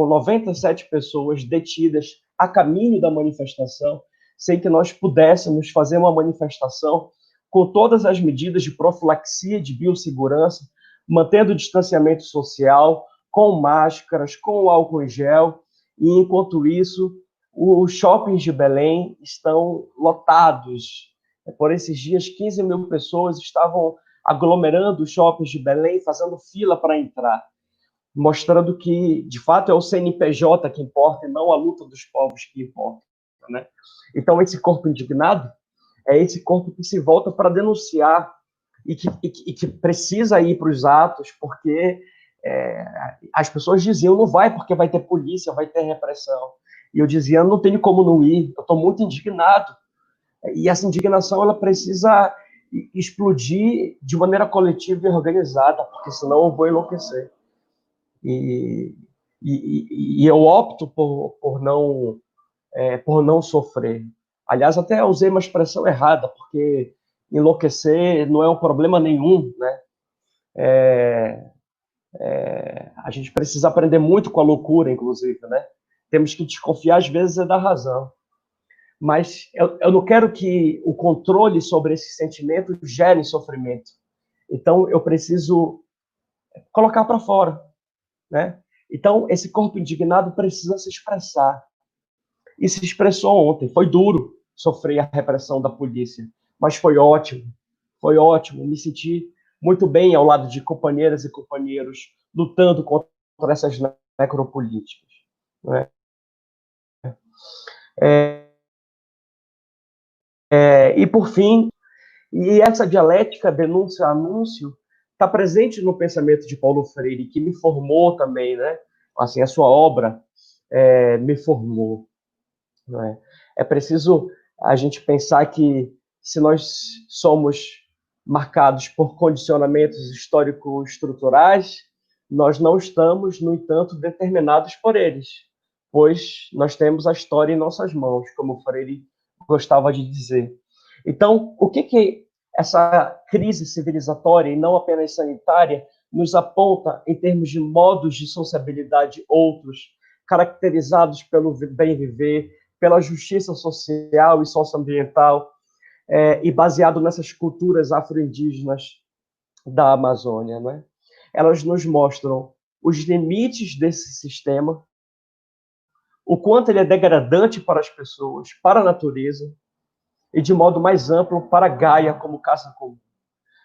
97 pessoas detidas a caminho da manifestação, sem que nós pudéssemos fazer uma manifestação com todas as medidas de profilaxia, de biossegurança, mantendo o distanciamento social, com máscaras, com álcool em gel, e enquanto isso, os shoppings de Belém estão lotados. Por esses dias, 15 mil pessoas estavam aglomerando os shoppings de Belém, fazendo fila para entrar, mostrando que, de fato, é o CNPJ que importa e não a luta dos povos que importa, né? Então, esse corpo indignado é esse corpo que se volta para denunciar e que precisa ir para os atos, porque as pessoas diziam, não vai porque vai ter polícia, vai ter repressão. E eu dizia, não tenho como não ir, eu estou muito indignado. E essa indignação ela precisa explodir de maneira coletiva e organizada, porque senão eu vou enlouquecer. E eu opto por não sofrer. Aliás, até usei uma expressão errada, porque enlouquecer não é um problema nenhum, né? A gente precisa aprender muito com a loucura, inclusive, né? Temos que desconfiar, às vezes, da razão. Mas eu não quero que o controle sobre esse sentimento gere sofrimento. Então, eu preciso colocar para fora, né? Então, esse corpo indignado precisa se expressar. E se expressou ontem. Foi duro sofrer a repressão da polícia, mas foi ótimo. Foi ótimo. Me senti muito bem ao lado de companheiras e companheiros lutando contra essas necropolíticas, né? E, por fim, E essa dialética, denúncia, anúncio, está presente no pensamento de Paulo Freire, que me formou também, né? Assim, a sua obra me formou. Né? É preciso a gente pensar que se nós somos marcados por condicionamentos histórico-estruturais, nós não estamos, no entanto, determinados por eles, pois nós temos a história em nossas mãos, como Freire gostava de dizer. Então, o que essa crise civilizatória, e não apenas sanitária, nos aponta em termos de modos de sociabilidade outros, caracterizados pelo bem viver, pela justiça social e socioambiental, e baseado nessas culturas afro-indígenas da Amazônia, né? Elas nos mostram os limites desse sistema, o quanto ele é degradante para as pessoas, para a natureza, e de modo mais amplo para Gaia como casa comum.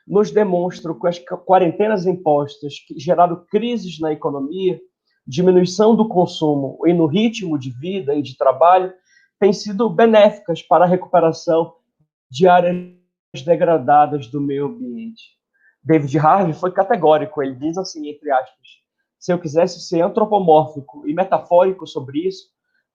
Nos demonstram que as quarentenas impostas que geraram crises na economia, diminuição do consumo e no ritmo de vida e de trabalho, têm sido benéficas para a recuperação de áreas degradadas do meio ambiente. David Harvey foi categórico, ele diz assim, entre aspas, se eu quisesse ser antropomórfico e metafórico sobre isso,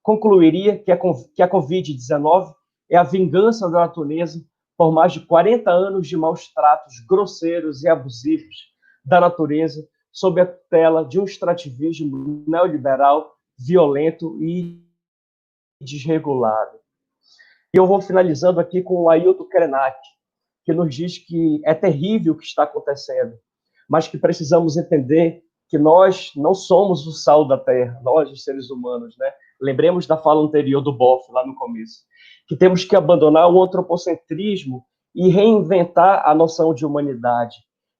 concluiria que a Covid-19 é a vingança da natureza por mais de 40 anos de maus tratos grosseiros e abusivos da natureza sob a tutela de um extrativismo neoliberal, violento e desregulado. E eu vou finalizando aqui com o Ailton Krenak, que nos diz que é terrível o que está acontecendo, mas que precisamos entender que nós não somos o sal da terra, nós, os seres humanos, né? Lembremos da fala anterior do Boff, lá no começo, que temos que abandonar o antropocentrismo e reinventar a noção de humanidade,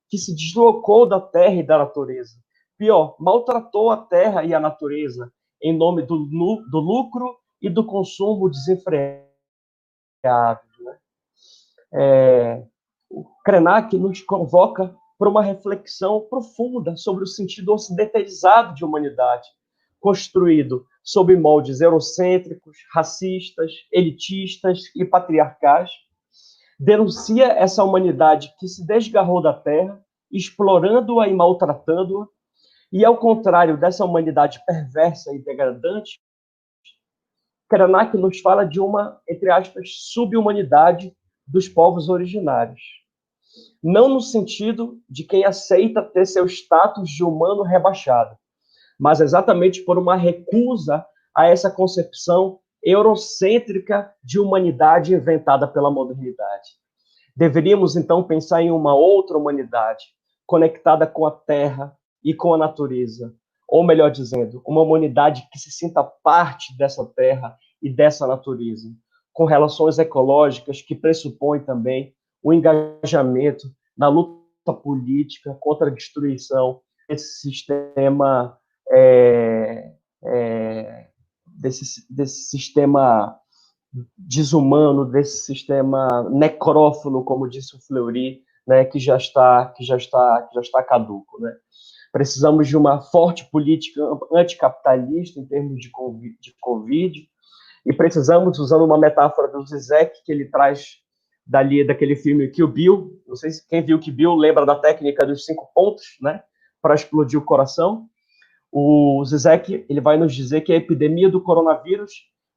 que se deslocou da terra e da natureza. Pior, maltratou a terra e a natureza em nome do lucro e do consumo desenfreado. Né? O Krenak nos convoca para uma reflexão profunda sobre o sentido ocidentalizado de humanidade, construído sob moldes eurocêntricos, racistas, elitistas e patriarcais. Denuncia essa humanidade que se desgarrou da terra, explorando-a e maltratando-a, e ao contrário dessa humanidade perversa e degradante, Krenak nos fala de uma, entre aspas, sub-humanidade dos povos originários. Não no sentido de quem aceita ter seu status de humano rebaixado, mas exatamente por uma recusa a essa concepção eurocêntrica de humanidade inventada pela modernidade. Deveríamos, então, pensar em uma outra humanidade, conectada com a terra e com a natureza, ou melhor dizendo, uma humanidade que se sinta parte dessa terra e dessa natureza, com relações ecológicas que pressupõem também o engajamento na luta política contra a destruição desse sistema desse sistema desumano, desse sistema necrófilo, como disse o Fleury, né, que já está caduco, né? Precisamos de uma forte política anticapitalista em termos de Covid, e precisamos, usando uma metáfora do Zizek, que ele traz daquele filme Kill Bill, não sei se quem viu Kill Bill lembra da técnica dos 5 pontos, né, para explodir o coração. O Zizek, ele vai nos dizer que a epidemia do coronavírus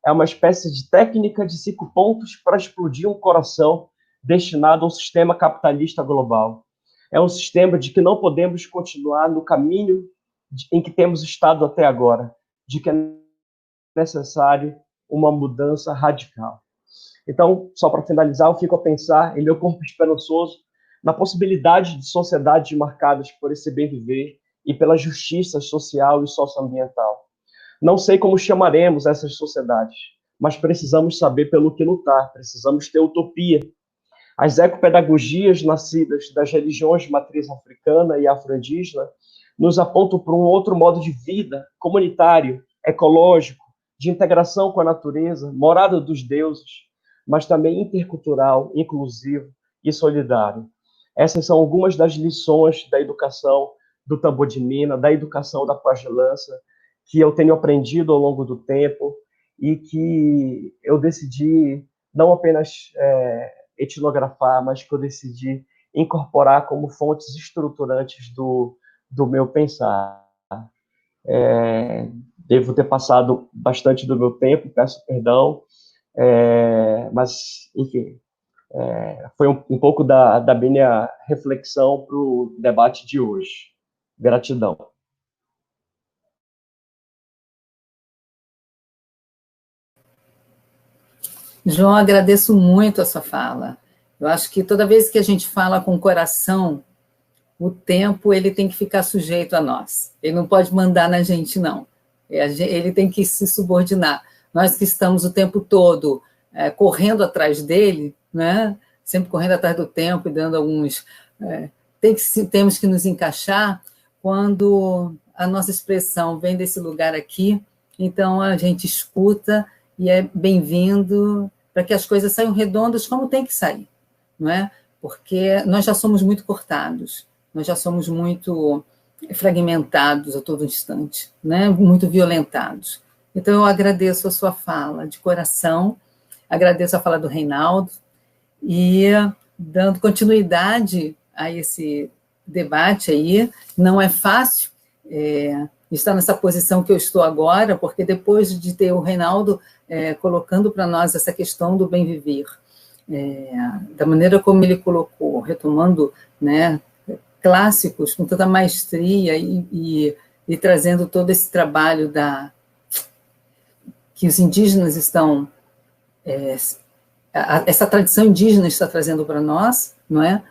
é uma espécie de técnica de 5 pontos para explodir um coração destinado a um sistema capitalista global. É um sistema de que não podemos continuar no caminho em que temos estado até agora, de que é necessário uma mudança radical. Então, só para finalizar, eu fico a pensar em meu corpo esperançoso na possibilidade de sociedades marcadas por esse bem viver e pela justiça social e socioambiental. Não sei como chamaremos essas sociedades, mas precisamos saber pelo que lutar, precisamos ter utopia. As ecopedagogias nascidas das religiões de matriz africana e afro-indígena nos apontam para um outro modo de vida, comunitário, ecológico, de integração com a natureza, morada dos deuses, mas também intercultural, inclusivo e solidário. Essas são algumas das lições da educação do tambor de Mina, da educação da pagelança, que eu tenho aprendido ao longo do tempo e que eu decidi não apenas etnografar, mas que eu decidi incorporar como fontes estruturantes do meu pensar. Devo ter passado bastante do meu tempo, peço perdão, mas, enfim, foi um pouco da minha reflexão para o debate de hoje. Gratidão. João, agradeço muito a sua fala. Eu acho que toda vez que a gente fala com o coração, o tempo ele tem que ficar sujeito a nós. Ele não pode mandar na gente, não. Ele tem que se subordinar. Nós que estamos o tempo todo correndo atrás dele, né? Sempre correndo atrás do tempo e dando alguns... temos que nos encaixar quando a nossa expressão vem desse lugar aqui, então a gente escuta e é bem-vindo para que as coisas saiam redondas como tem que sair, não é? Porque nós já somos muito cortados, nós já somos muito fragmentados a todo instante, né? Muito violentados. Então, eu agradeço a sua fala de coração, agradeço a fala do Reinaldo, e dando continuidade a esse debate aí, não é fácil estar nessa posição que eu estou agora, porque depois de ter o Reinaldo colocando para nós essa questão do bem viver, da maneira como ele colocou, retomando, né, clássicos com tanta maestria e trazendo todo esse trabalho que os indígenas estão... essa tradição indígena está trazendo para nós, não é?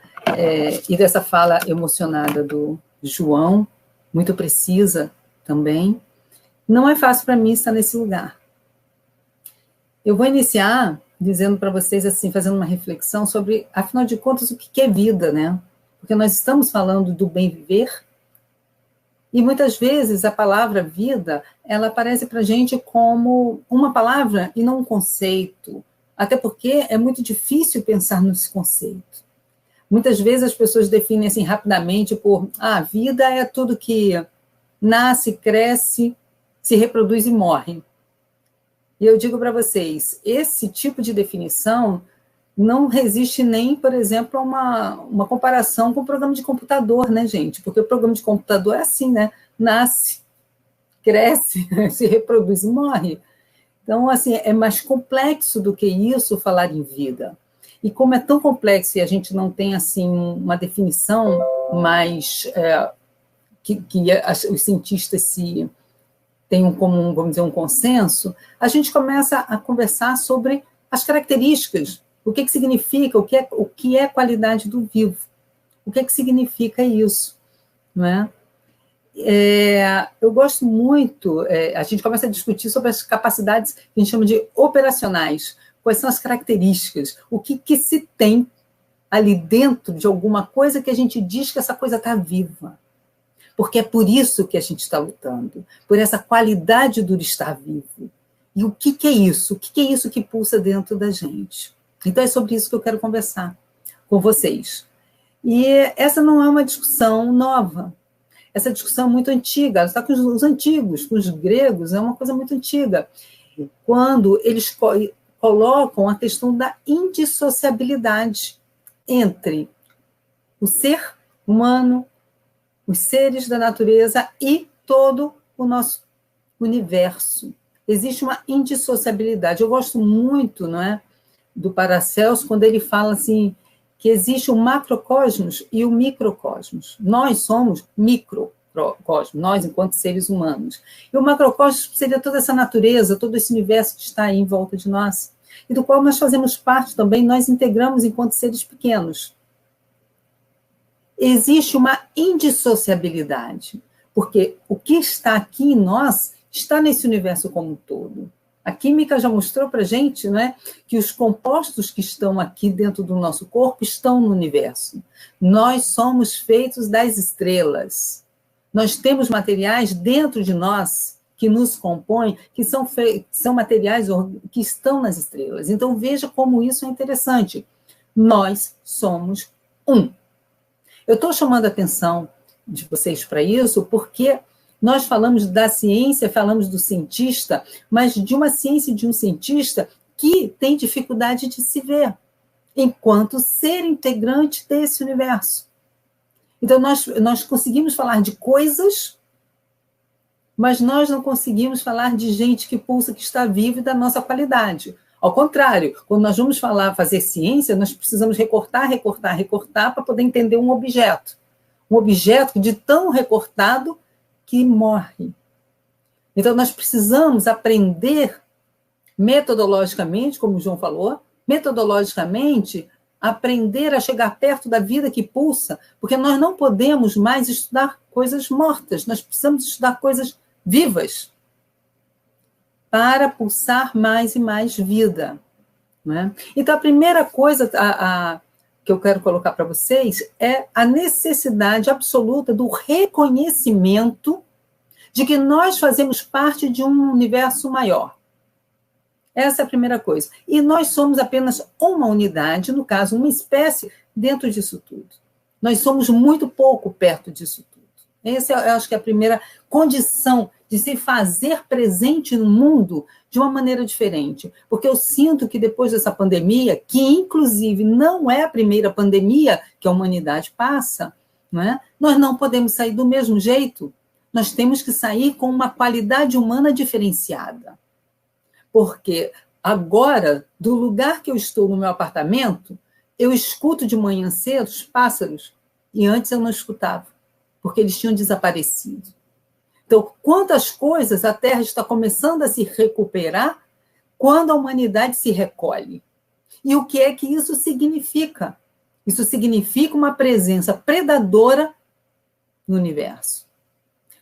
E dessa fala emocionada do João, muito precisa também, não é fácil para mim estar nesse lugar. Eu vou iniciar dizendo para vocês, assim, fazendo uma reflexão sobre, afinal de contas, o que é vida, né? Porque nós estamos falando do bem viver, e muitas vezes a palavra vida, ela aparece para a gente como uma palavra e não um conceito, até porque é muito difícil pensar nesse conceito. Muitas vezes as pessoas definem assim rapidamente por, vida é tudo que nasce, cresce, se reproduz e morre. E eu digo para vocês, esse tipo de definição não resiste nem, por exemplo, a uma comparação com o programa de computador, né, gente? Porque o programa de computador é assim, né? Nasce, cresce, se reproduz e morre. Então, assim, é mais complexo do que isso falar em vida. E como é tão complexo e a gente não tem, assim, uma definição mais... que os cientistas tenham como, vamos dizer, um consenso, a gente começa a conversar sobre as características, o que significa, o que é qualidade do vivo, o que significa isso, não é? Eu gosto muito, a gente começa a discutir sobre as capacidades que a gente chama de operacionais, quais são as características, o que se tem ali dentro de alguma coisa que a gente diz que essa coisa está viva. Porque é por isso que a gente está lutando, por essa qualidade do estar vivo. E o que é isso? O que é isso que pulsa dentro da gente? Então, é sobre isso que eu quero conversar com vocês. E essa não é uma discussão nova. Essa discussão é muito antiga. Ela está com os antigos, com os gregos, é uma coisa muito antiga. Quando eles colocam a questão da indissociabilidade entre o ser humano, os seres da natureza e todo o nosso universo. Existe uma indissociabilidade. Eu gosto muito, não é, do Paracelso, quando ele fala assim, que existe o macrocosmos e o microcosmos. Nós somos microcosmos, nós enquanto seres humanos. E o macrocosmos seria toda essa natureza, todo esse universo que está aí em volta de nós, e do qual nós fazemos parte também, nós integramos enquanto seres pequenos. Existe uma indissociabilidade, porque o que está aqui em nós está nesse universo como um todo. A química já mostrou para a gente, né, que os compostos que estão aqui dentro do nosso corpo estão no universo. Nós somos feitos das estrelas. Nós temos materiais dentro de nós que nos compõem, que são materiais que estão nas estrelas. Então, veja como isso é interessante. Nós somos um. Eu estou chamando a atenção de vocês para isso porque nós falamos da ciência, falamos do cientista, mas de uma ciência e de um cientista que tem dificuldade de se ver. enquanto ser integrante desse universo. Então, nós conseguimos falar de coisas, mas nós não conseguimos falar de gente que pulsa, que está viva e da nossa qualidade. Ao contrário, quando nós vamos fazer ciência, nós precisamos recortar para poder entender um objeto. Um objeto de tão recortado que morre. Então, nós precisamos aprender metodologicamente, como o João falou, metodologicamente, aprender a chegar perto da vida que pulsa, porque nós não podemos mais estudar coisas mortas, nós precisamos estudar coisas vivas para pulsar mais e mais vida. Né? Então, a primeira coisa que eu quero colocar para vocês é a necessidade absoluta do reconhecimento de que nós fazemos parte de um universo maior. Essa é a primeira coisa. E nós somos apenas uma unidade, no caso, uma espécie, dentro disso tudo. Nós somos muito pouco perto disso tudo. Essa, eu acho que é a primeira condição de se fazer presente no mundo de uma maneira diferente. Porque eu sinto que depois dessa pandemia, que inclusive não é a primeira pandemia que a humanidade passa, né, nós não podemos sair do mesmo jeito. Nós temos que sair com uma qualidade humana diferenciada. Porque agora, do lugar que eu estou no meu apartamento, eu escuto de manhã cedo os pássaros, e antes eu não escutava, porque eles tinham desaparecido. Então, quantas coisas a Terra está começando a se recuperar quando a humanidade se recolhe. E o que é que isso significa? Isso significa uma presença predadora no universo.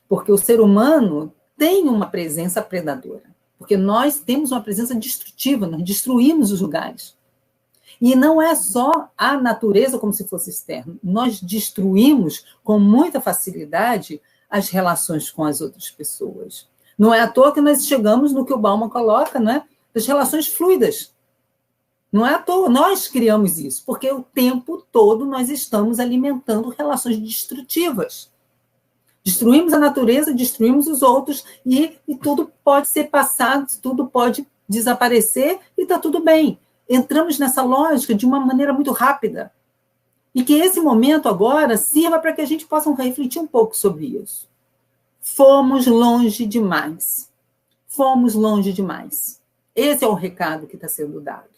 Porque o ser humano tem uma presença predadora. Porque nós temos uma presença destrutiva, nós destruímos os lugares. E não é só a natureza como se fosse externa. Nós destruímos com muita facilidade as relações com as outras pessoas. Não é à toa que nós chegamos no que o Bauman coloca, né, das relações fluidas. Não é à toa, nós criamos isso, porque o tempo todo nós estamos alimentando relações destrutivas. Destruímos a natureza, destruímos os outros, e tudo pode ser passado, tudo pode desaparecer, e está tudo bem. Entramos nessa lógica de uma maneira muito rápida. E que esse momento agora sirva para que a gente possa refletir um pouco sobre isso. Fomos longe demais. Fomos longe demais. Esse é o recado que está sendo dado.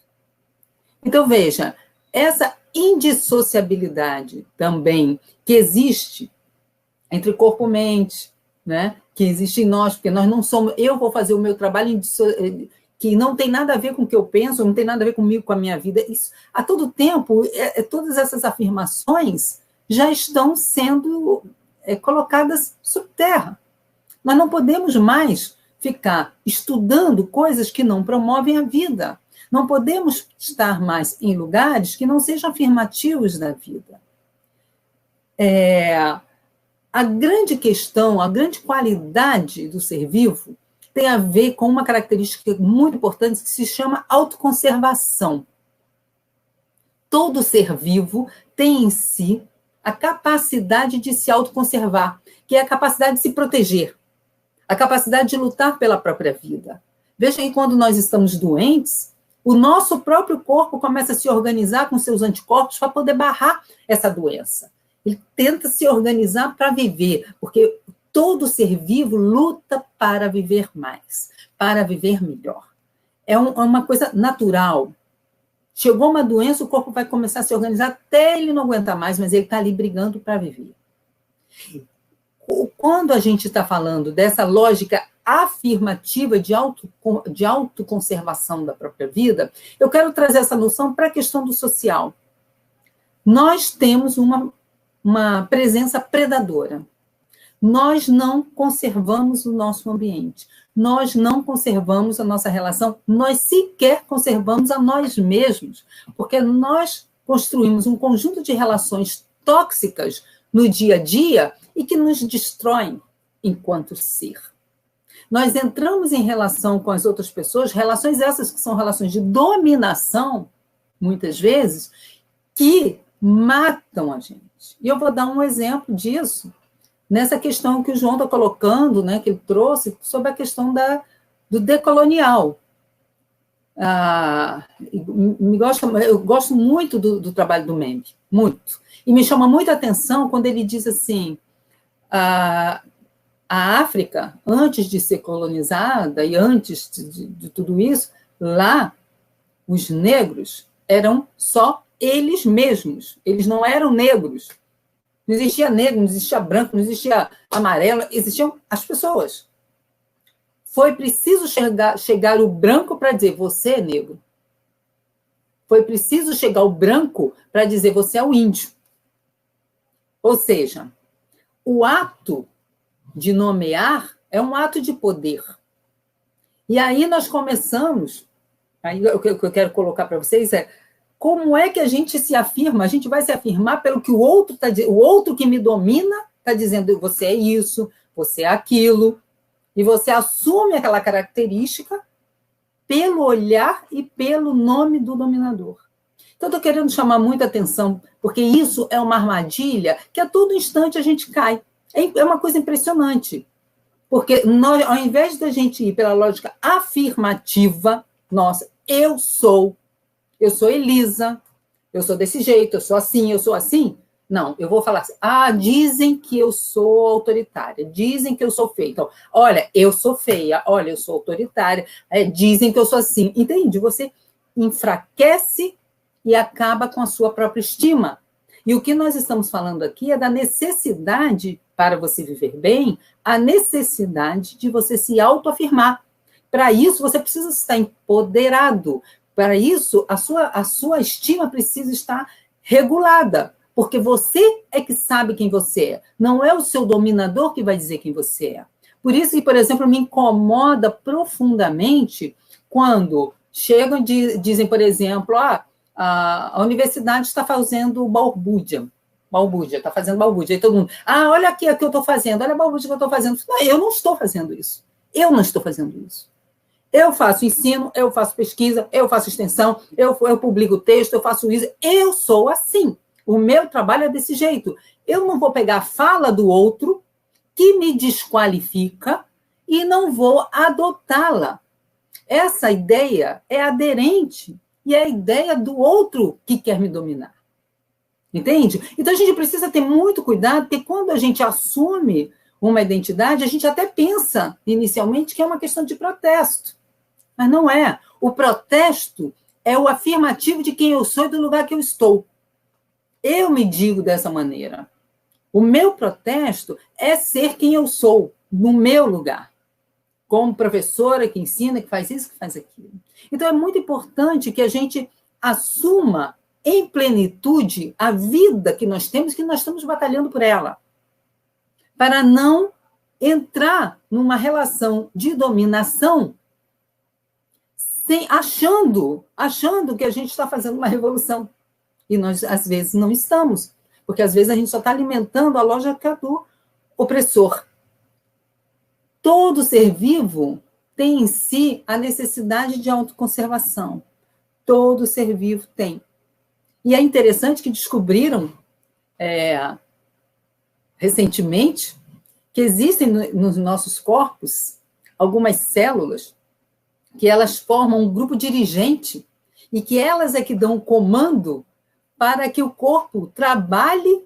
Então, veja, essa indissociabilidade também que existe entre corpo e mente, né? Que existe em nós, porque nós não somos... Eu vou fazer o meu trabalho que não tem nada a ver com o que eu penso, não tem nada a ver comigo, com a minha vida. Isso, a todo tempo, todas essas afirmações já estão sendo colocadas sob terra. Nós não podemos mais ficar estudando coisas que não promovem a vida. Não podemos estar mais em lugares que não sejam afirmativos da vida. A grande questão, a grande qualidade do ser vivo tem a ver com uma característica muito importante que se chama autoconservação. Todo ser vivo tem em si a capacidade de se autoconservar, que é a capacidade de se proteger, a capacidade de lutar pela própria vida. Veja que quando nós estamos doentes, o nosso próprio corpo começa a se organizar com seus anticorpos para poder barrar essa doença. Ele tenta se organizar para viver, porque todo ser vivo luta para viver mais, para viver melhor. É uma coisa natural. Chegou uma doença, o corpo vai começar a se organizar até ele não aguentar mais, mas ele está ali brigando para viver. Quando a gente está falando dessa lógica afirmativa de autoconservação da própria vida, eu quero trazer essa noção para a questão do social. Nós temos uma presença predadora. Nós não conservamos o nosso ambiente, nós não conservamos a nossa relação, nós sequer conservamos a nós mesmos, porque nós construímos um conjunto de relações tóxicas no dia a dia e que nos destroem enquanto ser. Nós entramos em relação com as outras pessoas, relações essas que são relações de dominação, muitas vezes, que matam a gente. E eu vou dar um exemplo disso nessa questão que o João está colocando, né, que ele trouxe, sobre a questão do decolonial. eu gosto muito do trabalho do Membe, muito. E me chama muita atenção quando ele diz assim, a África, antes de ser colonizada e antes de tudo isso, lá, os negros eram só eles mesmos, eles não eram negros. Não existia negro, não existia branco, não existia amarelo, existiam as pessoas. Foi preciso chegar o branco para dizer, você é negro. Foi preciso chegar o branco para dizer, você é o índio. Ou seja, o ato de nomear é um ato de poder. E aí nós começamos, aí o que eu quero colocar para vocês é, como é que a gente se afirma? A gente vai se afirmar pelo que o outro está dizendo, o outro que me domina está dizendo, você é isso, você é aquilo, e você assume aquela característica pelo olhar e pelo nome do dominador. Então, estou querendo chamar muita atenção, porque isso é uma armadilha que a todo instante a gente cai. É uma coisa impressionante. Porque nós, ao invés da gente ir pela lógica afirmativa, nossa, eu sou Elisa, eu sou desse jeito, eu sou assim. Não, eu vou falar assim, dizem que eu sou autoritária, dizem que eu sou feia. Então, olha, eu sou feia, olha, eu sou autoritária, dizem que eu sou assim. Entende? Você enfraquece e acaba com a sua própria estima. E o que nós estamos falando aqui é da necessidade, para você viver bem, a necessidade de você se autoafirmar. Para isso, você precisa estar empoderado. Para isso, a sua estima precisa estar regulada. Porque você é que sabe quem você é. Não é o seu dominador que vai dizer quem você é. Por isso que, por exemplo, me incomoda profundamente quando chegam e dizem, por exemplo, a universidade está fazendo balbúrdia. Está fazendo balbúrdia. Aí todo mundo, olha aqui o que eu estou fazendo, olha a balbúrdia que eu estou fazendo. Não, eu não estou fazendo isso. Eu faço ensino, eu faço pesquisa, eu faço extensão, eu publico texto, eu faço isso. Eu sou assim. O meu trabalho é desse jeito. Eu não vou pegar a fala do outro que me desqualifica e não vou adotá-la. Essa ideia é aderente e é a ideia do outro que quer me dominar. Entende? Então, a gente precisa ter muito cuidado, porque quando a gente assume uma identidade, a gente até pensa, inicialmente, que é uma questão de protesto. Mas não é. O protesto é o afirmativo de quem eu sou e do lugar que eu estou. Eu me digo dessa maneira. O meu protesto é ser quem eu sou, no meu lugar. Como professora que ensina, que faz isso, que faz aquilo. Então, é muito importante que a gente assuma em plenitude a vida que nós temos, que nós estamos batalhando por ela. Para não entrar numa relação de dominação achando que a gente está fazendo uma revolução. E nós, às vezes, não estamos. Porque, às vezes, a gente só está alimentando a lógica do opressor. Todo ser vivo tem em si a necessidade de autoconservação. Todo ser vivo tem. E é interessante que descobriram, recentemente, que existem nos nossos corpos algumas células que elas formam um grupo dirigente e que elas é que dão o comando para que o corpo trabalhe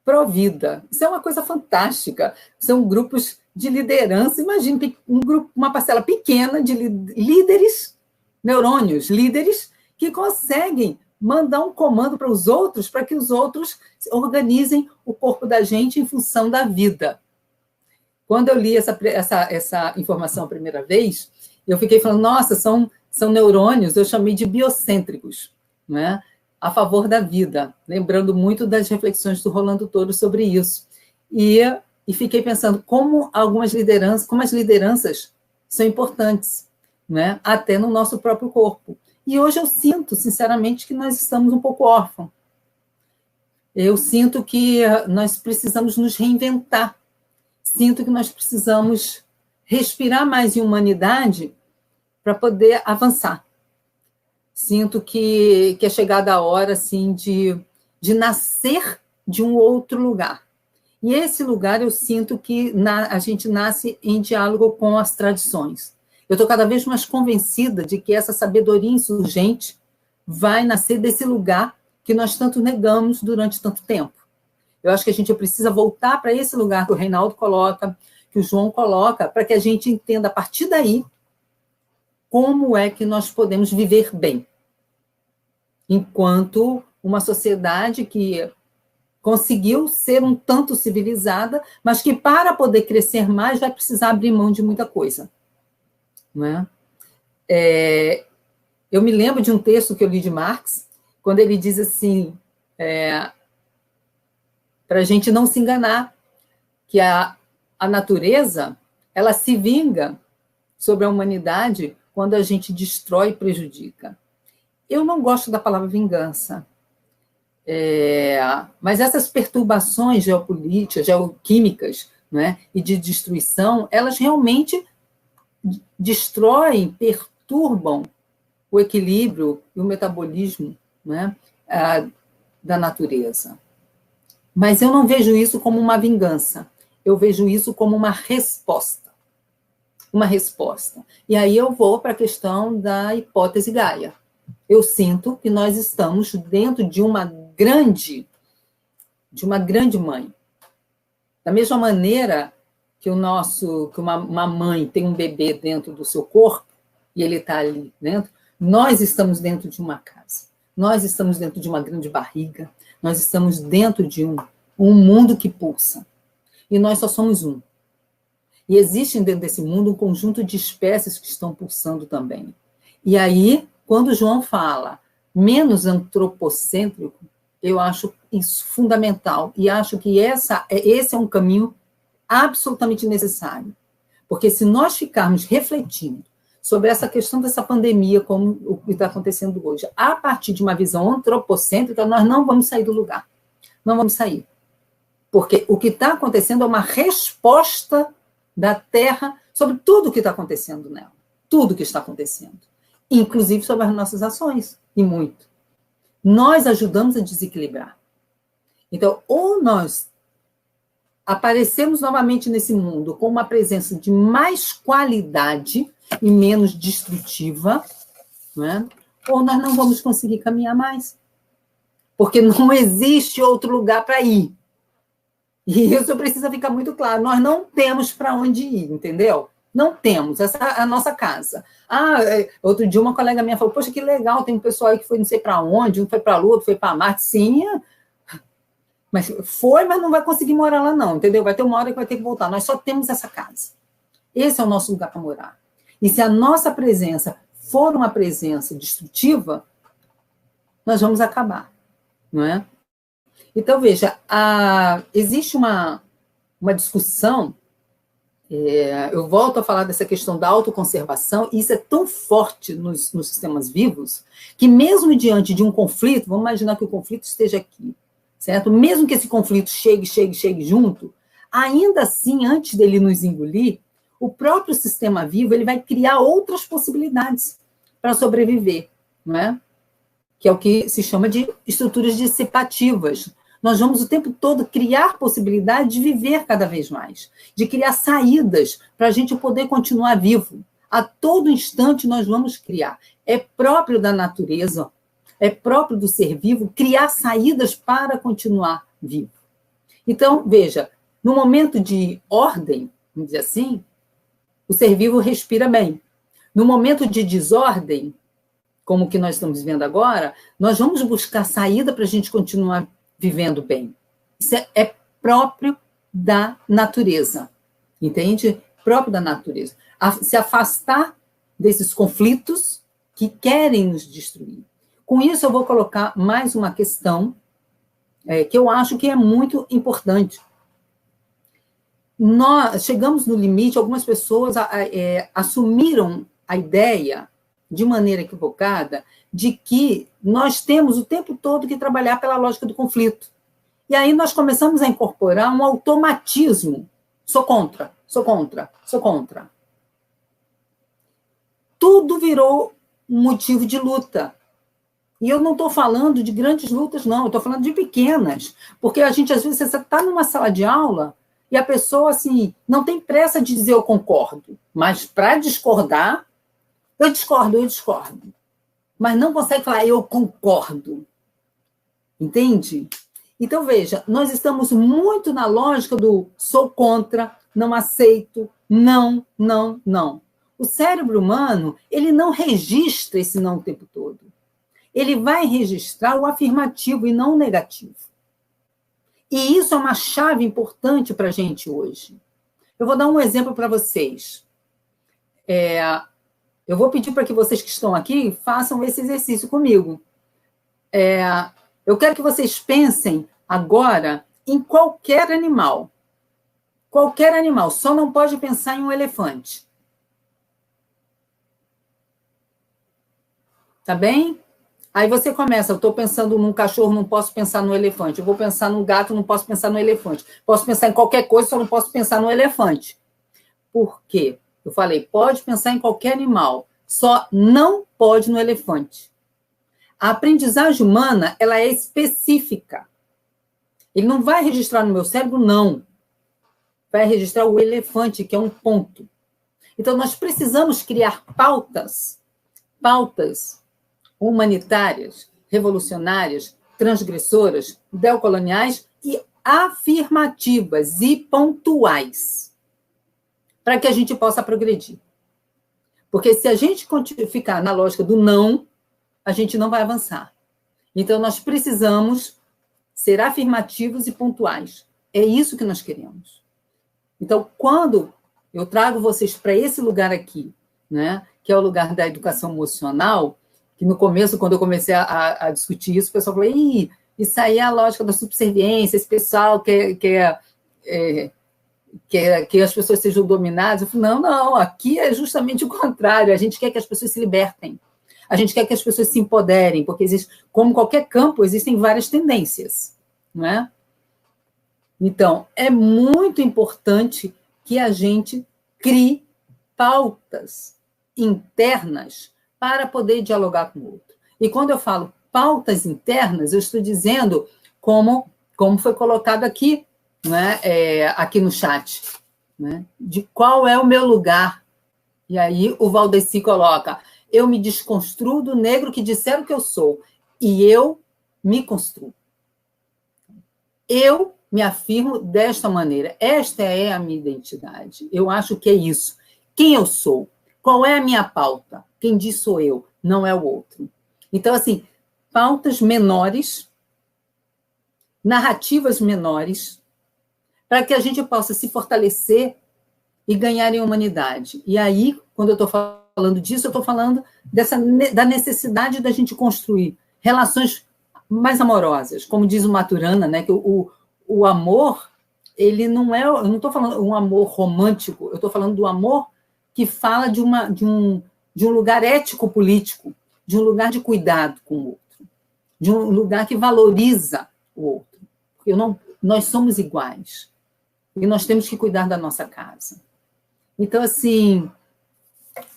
pro vida. Isso é uma coisa fantástica. São grupos de liderança. Imagine uma parcela pequena de líderes, neurônios, líderes, que conseguem mandar um comando para os outros, para que os outros organizem o corpo da gente em função da vida. Quando eu li essa informação a primeira vez, eu fiquei falando, nossa, são neurônios, eu chamei de biocêntricos, né? A favor da vida, lembrando muito das reflexões do Rolando Toro sobre isso. E fiquei pensando como as lideranças são importantes, né? Até no nosso próprio corpo. E hoje eu sinto, sinceramente, que nós estamos um pouco órfãos. Eu sinto que nós precisamos nos reinventar. Sinto que nós precisamos respirar mais em humanidade para poder avançar. Sinto que é chegada a hora assim, de nascer de um outro lugar. E esse lugar eu sinto que a gente nasce em diálogo com as tradições. Eu estou cada vez mais convencida de que essa sabedoria insurgente vai nascer desse lugar que nós tanto negamos durante tanto tempo. Eu acho que a gente precisa voltar para esse lugar que o Reinaldo coloca, que o João coloca, para que a gente entenda a partir daí como é que nós podemos viver bem, enquanto uma sociedade que conseguiu ser um tanto civilizada, mas que para poder crescer mais vai precisar abrir mão de muita coisa. Não é? Eu me lembro de um texto que eu li de Marx, quando ele diz assim, para a gente não se enganar, que a natureza ela se vinga sobre a humanidade quando a gente destrói e prejudica. Eu não gosto da palavra vingança, mas essas perturbações geopolíticas, geoquímicas, né, e de destruição, elas realmente destroem, perturbam o equilíbrio e o metabolismo, né, da natureza. Mas eu não vejo isso como uma vingança, eu vejo isso como uma resposta. Uma resposta. E aí eu vou para a questão da hipótese Gaia. Eu sinto que nós estamos dentro de uma grande mãe. Da mesma maneira que uma mãe tem um bebê dentro do seu corpo, e ele está ali dentro, nós estamos dentro de uma casa. Nós estamos dentro de uma grande barriga. Nós estamos dentro de um mundo que pulsa. E nós só somos um. E existe dentro desse mundo um conjunto de espécies que estão pulsando também. E aí, quando o João fala menos antropocêntrico, eu acho isso fundamental. E acho que esse é um caminho absolutamente necessário. Porque se nós ficarmos refletindo sobre essa questão dessa pandemia, como o que está acontecendo hoje, a partir de uma visão antropocêntrica, nós não vamos sair do lugar. Não vamos sair. Porque o que está acontecendo é uma resposta da Terra sobre tudo o que está acontecendo nela. Tudo que está acontecendo. Inclusive sobre as nossas ações, e muito. Nós ajudamos a desequilibrar. Então, ou nós aparecemos novamente nesse mundo com uma presença de mais qualidade e menos destrutiva, né? Ou nós não vamos conseguir caminhar mais. Porque não existe outro lugar para ir. E isso precisa ficar muito claro. Nós não temos para onde ir, entendeu? Não temos. Essa é a nossa casa. Outro dia uma colega minha falou, poxa, que legal, tem um pessoal aí que foi não sei para onde, um foi para a Lua, outro foi para Marte. Sim, mas não vai conseguir morar lá não, entendeu? Vai ter uma hora que vai ter que voltar. Nós só temos essa casa. Esse é o nosso lugar para morar. E se a nossa presença for uma presença destrutiva, nós vamos acabar, não é? Então, veja, existe uma discussão, eu volto a falar dessa questão da autoconservação, e isso é tão forte nos sistemas vivos, que mesmo diante de um conflito, vamos imaginar que o conflito esteja aqui, certo? Mesmo que esse conflito chegue junto, ainda assim, antes dele nos engolir, o próprio sistema vivo ele vai criar outras possibilidades para sobreviver, não é? Que é o que se chama de estruturas dissipativas. Nós vamos o tempo todo criar possibilidade de viver cada vez mais, de criar saídas para a gente poder continuar vivo. A todo instante nós vamos criar. É próprio da natureza, é próprio do ser vivo criar saídas para continuar vivo. Então, veja, no momento de ordem, vamos dizer assim, o ser vivo respira bem. No momento de desordem, como o que nós estamos vivendo agora, nós vamos buscar saída para a gente continuar vivendo bem. Isso é próprio da natureza, entende? Próprio da natureza. Se afastar desses conflitos que querem nos destruir. Com isso, eu vou colocar mais uma questão que eu acho que é muito importante. Nós chegamos no limite, algumas pessoas assumiram a ideia, de maneira equivocada, de que nós temos o tempo todo que trabalhar pela lógica do conflito. E aí nós começamos a incorporar um automatismo. Sou contra. Tudo virou um motivo de luta. E eu não estou falando de grandes lutas, não. Eu estou falando de pequenas. Porque a gente, às vezes, você está numa sala de aula e a pessoa, assim, não tem pressa de dizer eu concordo, mas para discordar, eu discordo. Mas não consegue falar eu concordo. Entende? Então, veja, nós estamos muito na lógica do sou contra, não aceito, não. O cérebro humano, ele não registra esse não o tempo todo. Ele vai registrar o afirmativo e não o negativo. E isso é uma chave importante para a gente hoje. Eu vou dar um exemplo para vocês. Eu vou pedir para que vocês que estão aqui façam esse exercício comigo. Eu quero que vocês pensem agora em qualquer animal. Qualquer animal, só não pode pensar em um elefante. Tá bem? Aí você começa, eu estou pensando num cachorro, não posso pensar no elefante. Eu vou pensar num gato, não posso pensar no elefante. Posso pensar em qualquer coisa, só não posso pensar no elefante. Por quê? Eu falei, pode pensar em qualquer animal, só não pode no elefante. A aprendizagem humana, ela é específica. Ele não vai registrar no meu cérebro, não. Vai registrar o elefante, que é um ponto. Então, nós precisamos criar pautas humanitárias, revolucionárias, transgressoras, neocoloniais e afirmativas e pontuais, para que a gente possa progredir. Porque se a gente ficar na lógica do não, a gente não vai avançar. Então, nós precisamos ser afirmativos e pontuais. É isso que nós queremos. Então, quando eu trago vocês para esse lugar aqui, né, que é o lugar da educação emocional, que no começo, quando eu comecei a discutir isso, o pessoal falou, isso aí é a lógica da subserviência, esse pessoal quer que as pessoas sejam dominadas. Eu falei, não, aqui é justamente o contrário, a gente quer que as pessoas se libertem, a gente quer que as pessoas se empoderem, porque como qualquer campo, existem várias tendências, não é? Então, é muito importante que a gente crie pautas internas para poder dialogar com o outro. E quando eu falo pautas internas, eu estou dizendo como foi colocado aqui, né, aqui no chat, né, de qual é o meu lugar. E aí o Valdeci coloca, eu me desconstruo do negro que disseram que eu sou, e eu me construo. Eu me afirmo desta maneira. Esta é a minha identidade. Eu acho que é isso. Quem eu sou? Qual é a minha pauta? Quem diz sou eu, não é o outro. Então, assim, pautas menores, narrativas menores, para que a gente possa se fortalecer e ganhar em humanidade. E aí, quando eu estou falando disso, eu estou falando da necessidade da gente construir relações mais amorosas. Como diz o Maturana, né, que o amor, ele não é... Eu não estou falando um amor romântico, eu estou falando do amor que fala de um lugar ético-político, de um lugar de cuidado com o outro, de um lugar que valoriza o outro. Porque nós somos iguais. E nós temos que cuidar da nossa casa. Então, assim,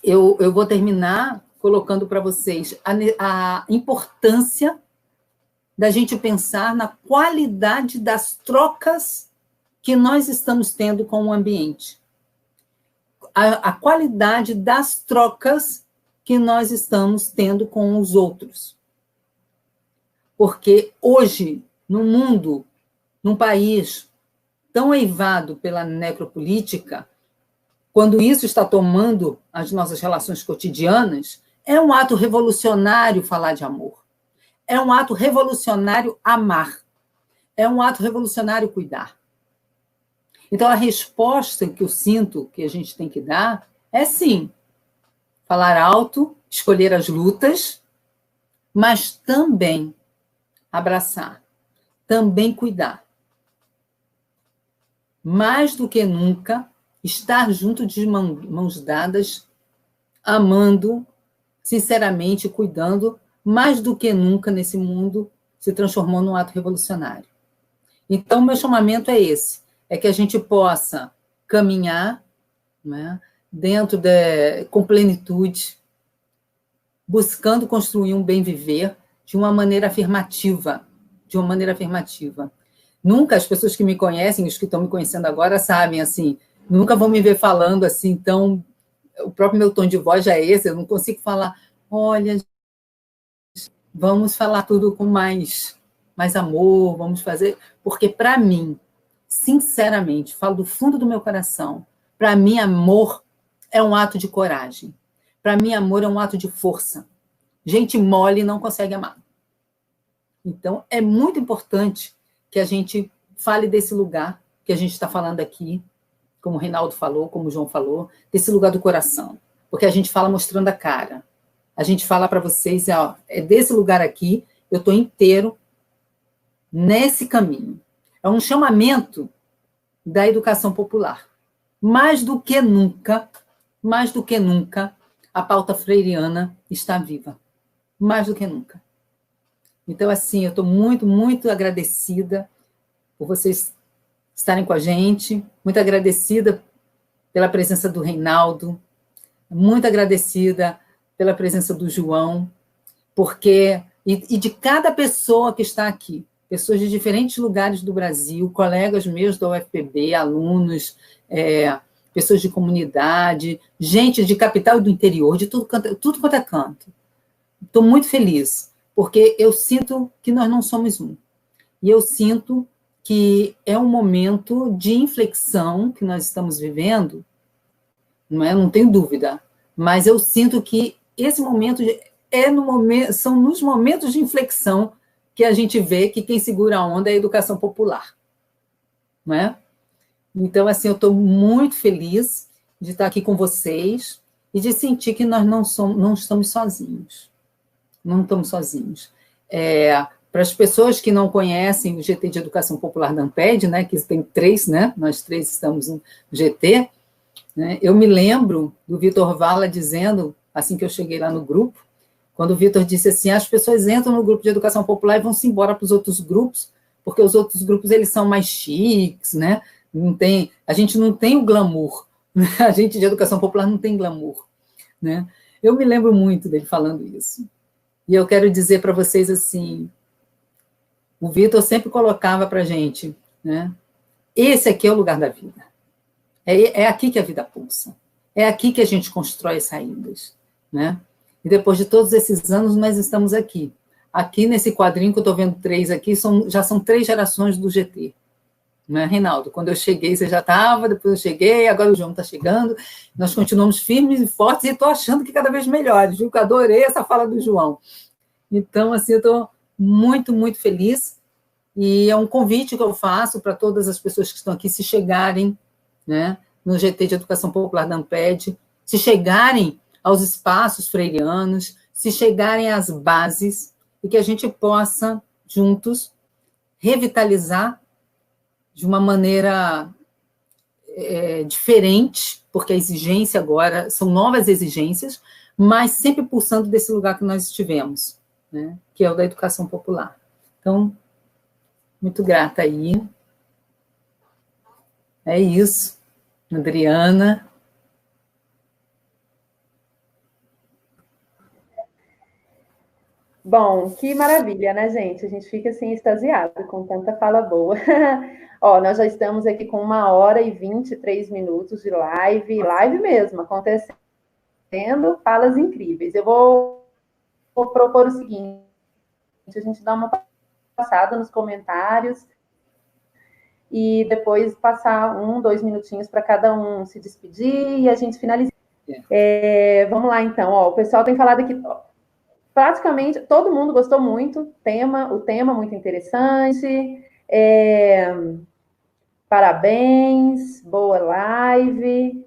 eu vou terminar colocando para vocês a importância da gente pensar na qualidade das trocas que nós estamos tendo com o ambiente. A qualidade das trocas que nós estamos tendo com os outros. Porque hoje, no mundo, num país tão eivado pela necropolítica, quando isso está tomando as nossas relações cotidianas, é um ato revolucionário falar de amor. É um ato revolucionário amar. É um ato revolucionário cuidar. Então, a resposta que eu sinto que a gente tem que dar é sim, falar alto, escolher as lutas, mas também abraçar, também cuidar. Mais do que nunca, estar junto de mãos dadas, amando, sinceramente, cuidando, mais do que nunca nesse mundo se transformou num ato revolucionário. Então, meu chamamento é esse, é que a gente possa caminhar, né, com plenitude, buscando construir um bem viver de uma maneira afirmativa, Nunca, as pessoas que me conhecem, os que estão me conhecendo agora, sabem, assim, nunca vão me ver falando assim, tão... O próprio meu tom de voz já é esse, eu não consigo falar, olha, vamos falar tudo com mais amor, vamos fazer... Porque, para mim, sinceramente, falo do fundo do meu coração, para mim, amor é um ato de coragem. Para mim, amor é um ato de força. Gente mole não consegue amar. Então, é muito importante que a gente fale desse lugar que a gente está falando aqui, como o Reinaldo falou, como o João falou, desse lugar do coração. Porque a gente fala mostrando a cara. A gente fala para vocês, ó, é desse lugar aqui, eu estou inteiro nesse caminho. É um chamamento da educação popular. Mais do que nunca, a pauta freiriana está viva. Mais do que nunca. Então, assim, eu estou muito, muito agradecida por vocês estarem com a gente, muito agradecida pela presença do Reinaldo, muito agradecida pela presença do João, porque, e de cada pessoa que está aqui, pessoas de diferentes lugares do Brasil, colegas meus da UFPB, alunos, pessoas de comunidade, gente de capital e do interior, de tudo quanto é canto. Estou muito feliz, porque eu sinto que nós não somos um. E eu sinto que é um momento de inflexão que nós estamos vivendo, não é? Não tenho dúvida, mas eu sinto que esse momento são nos momentos de inflexão que a gente vê que quem segura a onda é a educação popular, não é? Então, assim, eu estou muito feliz de estar aqui com vocês e de sentir que nós não estamos sozinhos. Não estamos sozinhos. Para as pessoas que não conhecem o GT de Educação Popular da Amped, né, que tem 3, né, nós 3 estamos no GT, né, eu me lembro do Vitor Vala dizendo, assim que eu cheguei lá no grupo, quando o Vitor disse assim, as pessoas entram no grupo de Educação Popular e vão-se embora para os outros grupos, porque os outros grupos eles são mais chiques, né? A gente não tem o glamour, né? A gente de Educação Popular não tem glamour, né? Eu me lembro muito dele falando isso. E eu quero dizer para vocês assim, o Vitor sempre colocava para a gente, né? Esse aqui é o lugar da vida. É aqui que a vida pulsa. É aqui que a gente constrói saídas, né? E depois de todos esses anos, nós estamos aqui. Aqui nesse quadrinho que eu estou vendo 3 aqui, já são 3 gerações do GT. Né, Reinaldo? Quando eu cheguei, você já estava, depois eu cheguei, agora o João está chegando. Nós continuamos firmes e fortes e estou achando que cada vez melhores, viu? Que eu adorei essa fala do João. Então, assim, eu estou muito, muito feliz. E é um convite que eu faço para todas as pessoas que estão aqui se chegarem, né, no GT de Educação Popular da Amped, se chegarem aos espaços freirianos, se chegarem às bases, e que a gente possa, juntos, revitalizar de uma maneira diferente, porque a exigência agora, são novas exigências, mas sempre pulsando desse lugar que nós estivemos, né, que é o da educação popular. Então, muito grata aí. É isso. Adriana. Bom, que maravilha, né, gente? A gente fica assim extasiado com tanta fala boa. Ó, nós já estamos aqui com 1h23 de live mesmo, acontecendo, falas incríveis. Eu vou propor o seguinte, a gente dá uma passada nos comentários e depois passar 2 minutinhos para cada um se despedir e a gente finaliza. Vamos lá, então. Ó, o pessoal tem falado aqui... Praticamente todo mundo gostou muito, o tema muito interessante, parabéns, boa live.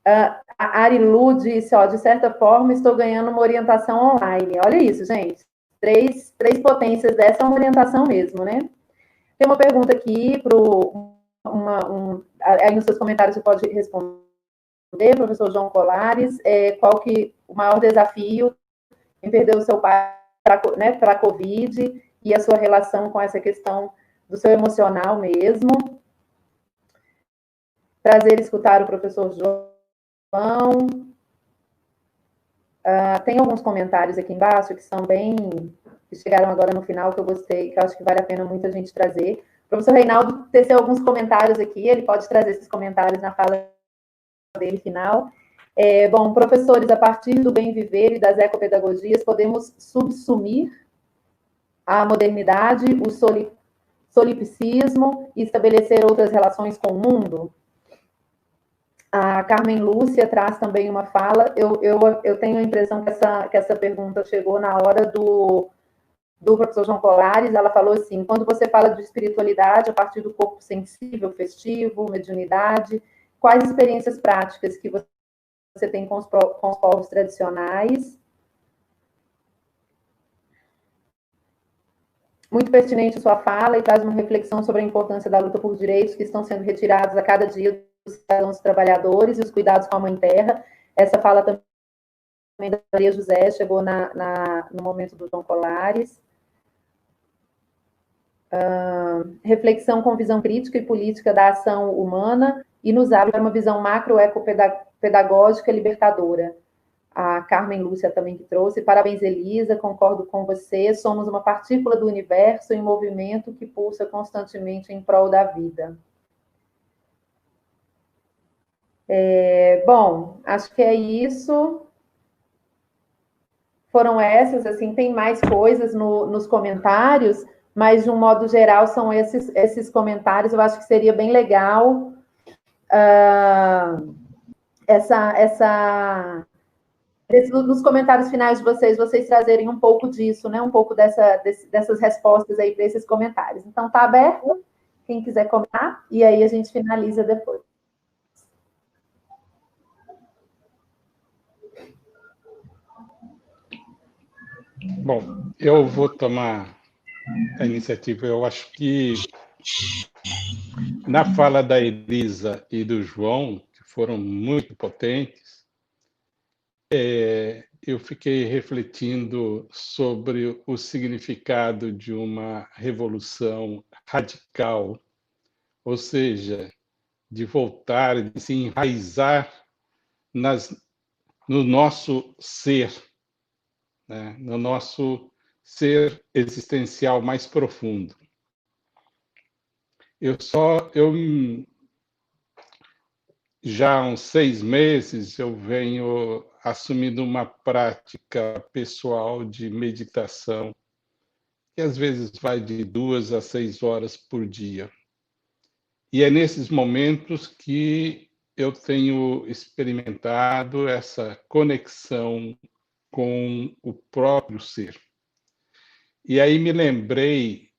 A Arilu disse, ó, de certa forma estou ganhando uma orientação online. Olha isso, gente, três potências dessa é uma orientação mesmo, né? Tem uma pergunta aqui, aí nos seus comentários você pode responder, professor João Colares, qual que o maior desafio em perder o seu pai para a Covid e a sua relação com essa questão do seu emocional mesmo. Prazer escutar o professor João. Tem alguns comentários aqui embaixo que que chegaram agora no final, que eu gostei, que eu acho que vale a pena muita gente trazer. O professor Reinaldo teceu alguns comentários aqui, ele pode trazer esses comentários na fala dele final. Bom, professores, a partir do bem viver e das ecopedagogias, podemos subsumir a modernidade, o solipsismo e estabelecer outras relações com o mundo? A Carmen Lúcia traz também uma fala. Eu tenho a impressão que essa pergunta chegou na hora do professor João Colares. Ela falou assim: quando você fala de espiritualidade a partir do corpo sensível, festivo, mediunidade, quais experiências práticas que você tem com os povos tradicionais? Muito pertinente sua fala e traz uma reflexão sobre a importância da luta por direitos que estão sendo retirados a cada dia dos cidadãos trabalhadores e os cuidados com a Mãe Terra. Essa fala também da Maria José chegou no momento do João Colares. Reflexão com visão crítica e política da ação humana e nos abre para uma visão macro-ecopedagógica libertadora. A Carmen Lúcia também que trouxe. Parabéns, Elisa, concordo com você. Somos uma partícula do universo em movimento que pulsa constantemente em prol da vida. Bom, acho que é isso. Foram essas, assim, tem mais coisas nos comentários, mas, de um modo geral, são esses comentários. Eu acho que seria bem legal nos comentários finais de vocês trazerem um pouco disso, né? Um pouco dessas respostas aí para esses comentários. Então, está aberto, quem quiser comentar, e aí a gente finaliza depois. Bom, eu vou tomar a iniciativa. Eu acho que na fala da Elisa e do João, que foram muito potentes, eu fiquei refletindo sobre o significado de uma revolução radical, ou seja, de voltar, de se enraizar no nosso ser, né? No nosso ser existencial mais profundo. Já há uns 6 meses eu venho assumindo uma prática pessoal de meditação, que às vezes vai de 2 a 6 horas por dia. E é nesses momentos que eu tenho experimentado essa conexão com o próprio ser. E aí me lembrei,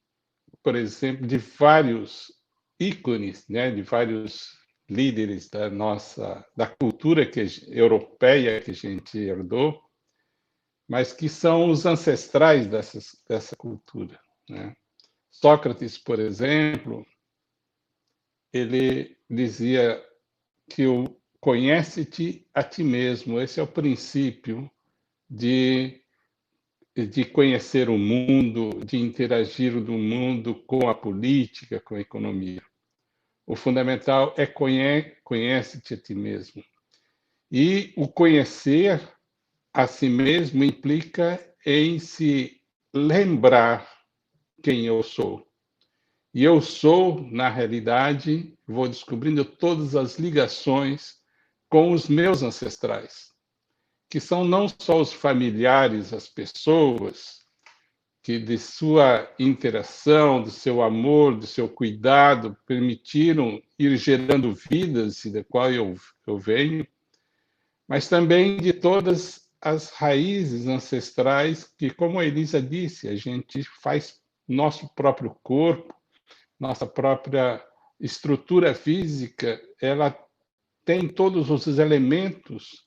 por exemplo, de vários ícones, né, de vários líderes da cultura europeia que a gente herdou, mas que são os ancestrais dessa cultura, né? Sócrates, por exemplo, ele dizia que o conhece-te a ti mesmo. Esse é o princípio de conhecer o mundo, de interagir no mundo com a política, com a economia. O fundamental é conhece-te a ti mesmo. E o conhecer a si mesmo implica em se lembrar quem eu sou. E eu sou, na realidade, vou descobrindo todas as ligações com os meus ancestrais, que são não só os familiares, as pessoas, que de sua interação, do seu amor, do seu cuidado, permitiram ir gerando vidas da qual eu venho, mas também de todas as raízes ancestrais que, como a Elisa disse, a gente faz nosso próprio corpo, nossa própria estrutura física, ela tem todos os elementos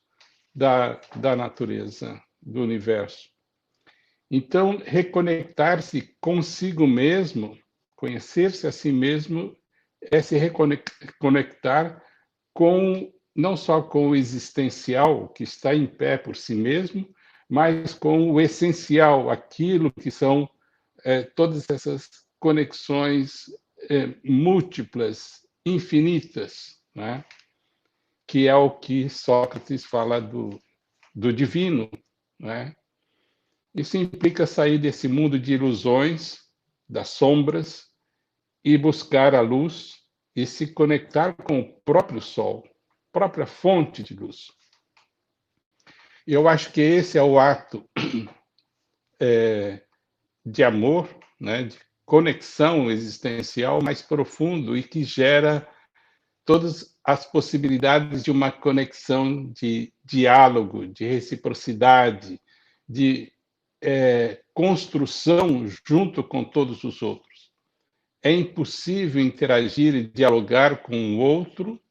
da natureza, do universo. Então, reconectar-se consigo mesmo, conhecer-se a si mesmo, é se reconectar com, não só com o existencial, que está em pé por si mesmo, mas com o essencial, aquilo que são todas essas conexões múltiplas, infinitas, né? Que é o que Sócrates fala do divino, né? Isso implica sair desse mundo de ilusões, das sombras, e buscar a luz e se conectar com o próprio sol, própria fonte de luz. Eu acho que esse é o ato de amor, né, de conexão existencial mais profundo e que gera todas as possibilidades de uma conexão de diálogo, de reciprocidade, de construção junto com todos os outros. É impossível interagir e dialogar com o outro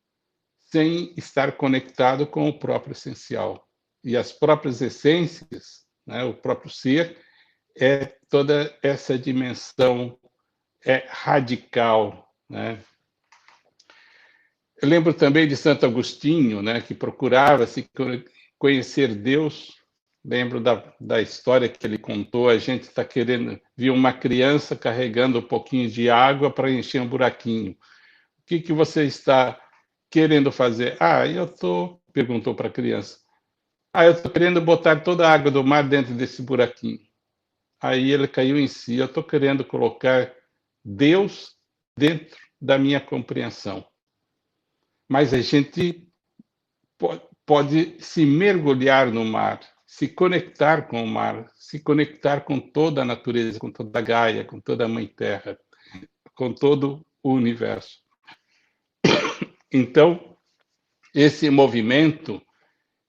sem estar conectado com o próprio essencial. E as próprias essências, né, o próprio ser, é toda essa dimensão radical, né? Eu lembro também de Santo Agostinho, né, que procurava se conhecer Deus. Lembro da história que ele contou. A gente está querendo ver uma criança carregando um pouquinho de água para encher um buraquinho. O que você está querendo fazer? Perguntou para a criança. Eu estou querendo botar toda a água do mar dentro desse buraquinho. Aí ele caiu em si. Eu estou querendo colocar Deus dentro da minha compreensão. Mas a gente pode se mergulhar no mar, se conectar com o mar, se conectar com toda a natureza, com toda a Gaia, com toda a Mãe Terra, com todo o universo. Então, esse movimento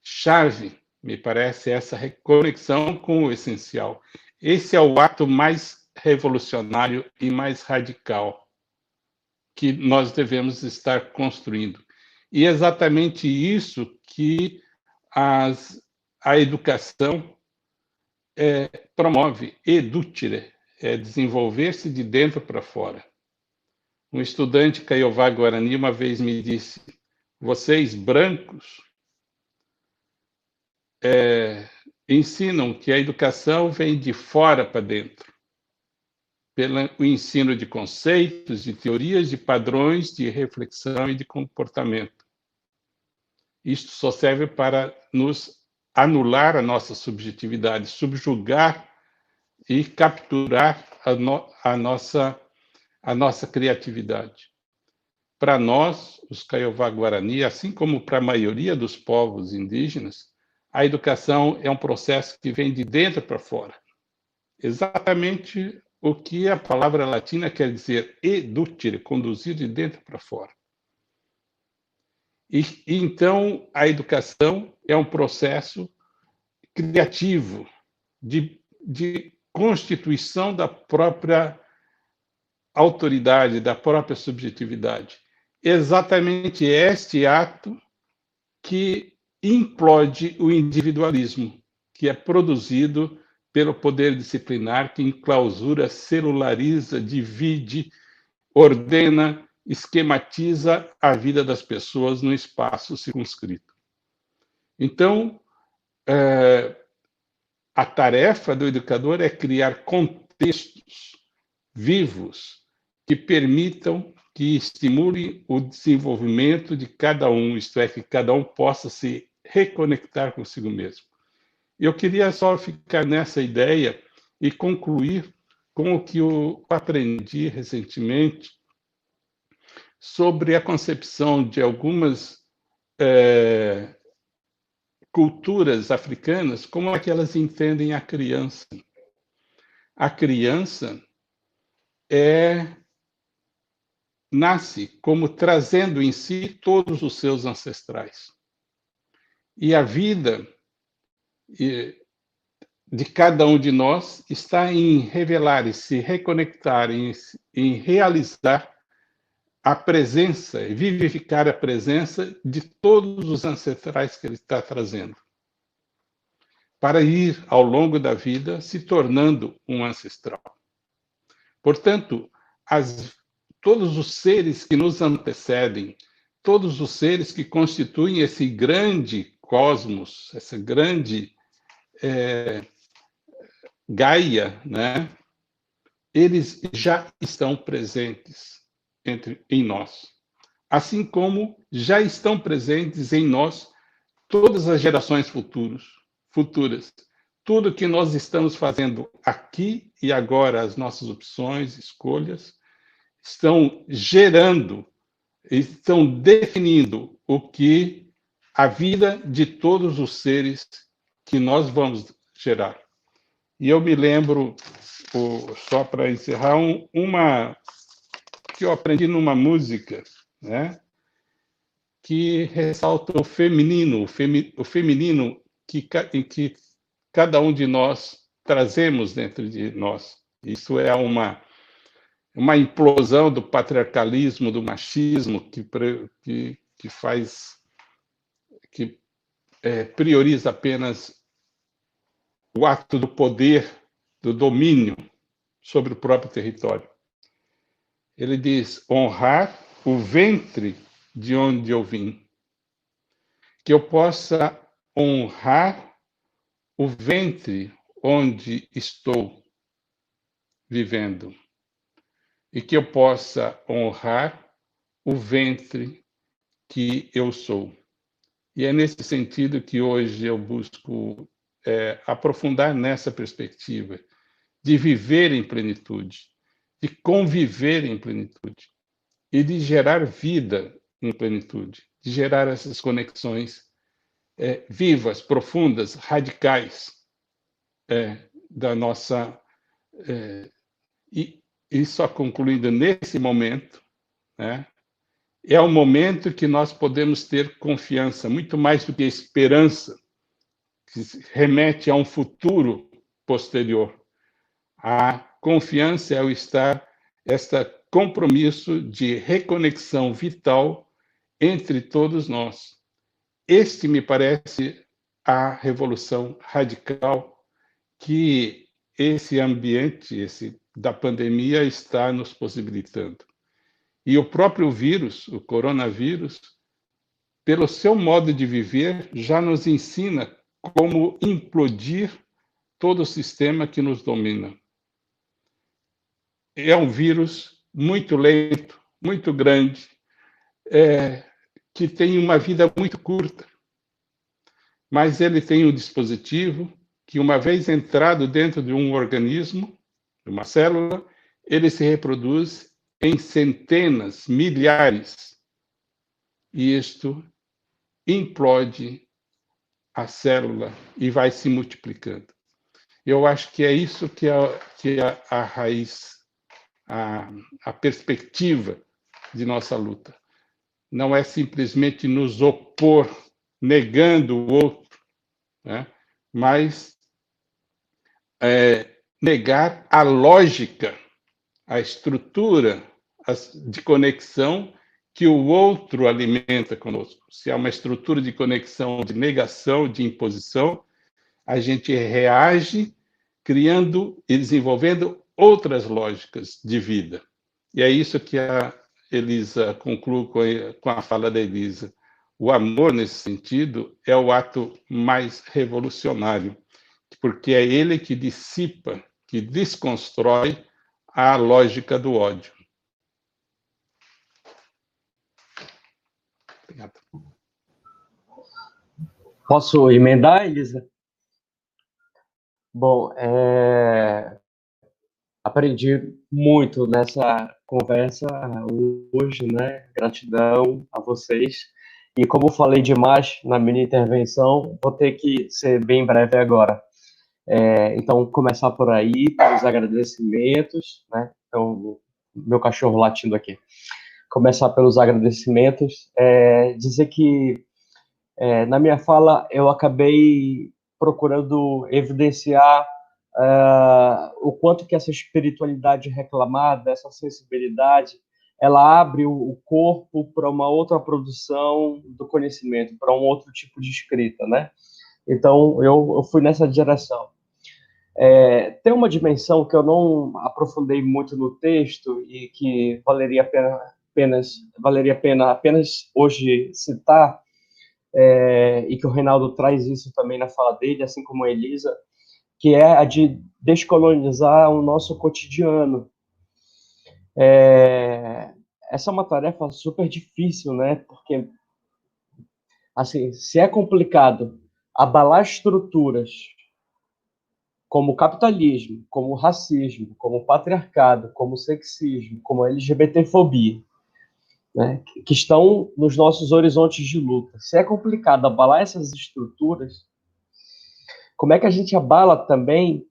chave, me parece, é essa reconexão com o essencial. Esse é o ato mais revolucionário e mais radical que nós devemos estar construindo. E é exatamente isso que a educação promove, edutire, desenvolver-se de dentro para fora. Um estudante Kaiowá Guarani uma vez me disse: vocês brancos ensinam que a educação vem de fora para dentro, pelo ensino de conceitos, de teorias, de padrões, de reflexão e de comportamento. Isto só serve para nos anular a nossa subjetividade, subjugar e capturar a nossa criatividade. Para nós, os Kaiowá Guarani, assim como para a maioria dos povos indígenas, a educação é um processo que vem de dentro para fora. Exatamente o que a palavra latina quer dizer, edutire, conduzir de dentro para fora. E então, a educação é um processo criativo de constituição da própria autoridade, da própria subjetividade. Exatamente este ato que implode o individualismo, que é produzido pelo poder disciplinar, que enclausura, celulariza, divide, ordena, esquematiza a vida das pessoas num espaço circunscrito. Então, a tarefa do educador é criar contextos vivos que permitam, que estimulem o desenvolvimento de cada um, isto é, que cada um possa se reconectar consigo mesmo. Eu queria só ficar nessa ideia e concluir com o que eu aprendi recentemente sobre a concepção de algumas culturas africanas, como é que elas entendem a criança. A criança nasce como trazendo em si todos os seus ancestrais. E a vida de cada um de nós está em revelar e se reconectar, em realizar a presença, vivificar a presença de todos os ancestrais que ele está trazendo, para ir, ao longo da vida, se tornando um ancestral. Portanto, todos os seres que nos antecedem, todos os seres que constituem esse grande cosmos, essa grande Gaia, né? Eles já estão presentes em nós. Assim como já estão presentes em nós todas as gerações futuras. tudo que nós estamos fazendo aqui e agora, as nossas opções, escolhas, estão gerando, estão definindo o que a vida de todos os seres que nós vamos gerar. E eu me lembro, só para encerrar, uma que eu aprendi numa música, né, que ressalta o feminino, o feminino que cada um de nós trazemos dentro de nós. Isso é uma implosão do patriarcalismo, do machismo, que faz, que prioriza apenas o ato do poder, do domínio sobre o próprio território. Ele diz: honrar o ventre de onde eu vim, que eu possa honrar o ventre onde estou vivendo e que eu possa honrar o ventre que eu sou. E é nesse sentido que hoje eu busco aprofundar nessa perspectiva de viver em plenitude, de conviver em plenitude e de gerar vida em plenitude, de gerar essas conexões vivas, profundas, radicais da nossa... E só concluindo nesse momento, né, é o momento que nós podemos ter confiança, muito mais do que esperança, que remete a um futuro posterior. A confiança é o este compromisso de reconexão vital entre todos nós. Este me parece a revolução radical que esse ambiente da pandemia está nos possibilitando. E o próprio vírus, o coronavírus, pelo seu modo de viver, já nos ensina como implodir todo o sistema que nos domina. É um vírus muito lento, muito grande, que tem uma vida muito curta, mas ele tem um dispositivo que, uma vez entrado dentro de um organismo, de uma célula, ele se reproduz em centenas, milhares, e isto implode a célula e vai se multiplicando. Eu acho que é isso que é a raiz, a perspectiva de nossa luta. Não é simplesmente nos opor, negando o outro, né? Mas negar a lógica, a estrutura de conexão que o outro alimenta conosco. Se há uma estrutura de conexão, de negação, de imposição, a gente reage criando e desenvolvendo outras lógicas de vida. E é isso que a Elisa conclui com a fala da Elisa. O amor, nesse sentido, é o ato mais revolucionário, porque é ele que dissipa, que desconstrói a lógica do ódio. Obrigado. Posso emendar, Elisa? Bom, aprendi muito nessa conversa hoje, né? Gratidão a vocês. E como falei demais na minha intervenção, vou ter que ser bem breve agora. Então, começar por aí, os agradecimentos, né? Então, meu cachorro latindo aqui. Começar pelos agradecimentos. Dizer que, na minha fala, eu acabei procurando evidenciar o quanto que essa espiritualidade reclamada, essa sensibilidade, ela abre o corpo para uma outra produção do conhecimento, para um outro tipo de escrita, né? Então, eu fui nessa direção. Tem uma dimensão que eu não aprofundei muito no texto e que valeria a pena apenas hoje citar, e que o Reinaldo traz isso também na fala dele, assim como a Elisa, que é a de descolonizar o nosso cotidiano. Essa é uma tarefa super difícil, né? Porque, assim, se é complicado abalar estruturas como capitalismo, como racismo, como patriarcado, como sexismo, como LGBTfobia, né, que estão nos nossos horizontes de luta. Se é complicado abalar essas estruturas, como é que a gente abala também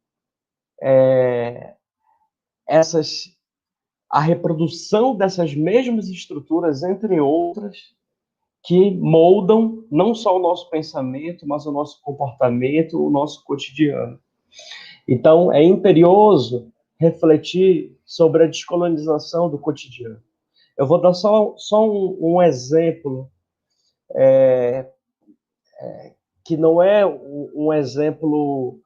a reprodução dessas mesmas estruturas, entre outras, que moldam não só o nosso pensamento, mas o nosso comportamento, o nosso cotidiano. Então, é imperioso refletir sobre a descolonização do cotidiano. Eu vou dar só um exemplo, que não é um exemplo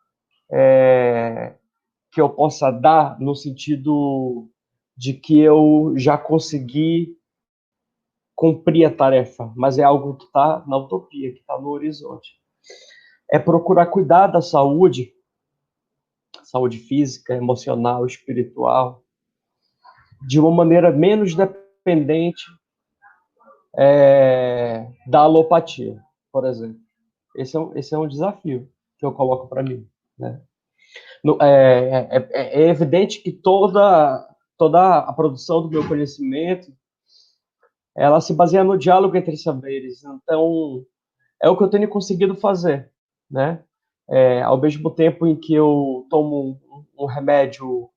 que eu possa dar no sentido de que eu já consegui cumprir a tarefa, mas é algo que está na utopia, que está no horizonte. É procurar cuidar da saúde física, emocional, espiritual, de uma maneira menos dependente da alopatia, por exemplo. Esse é um desafio que eu coloco para mim, né? É evidente que toda a produção do meu conhecimento, ela se baseia no diálogo entre saberes. Então, é o que eu tenho conseguido fazer, né? Ao mesmo tempo em que eu tomo um remédio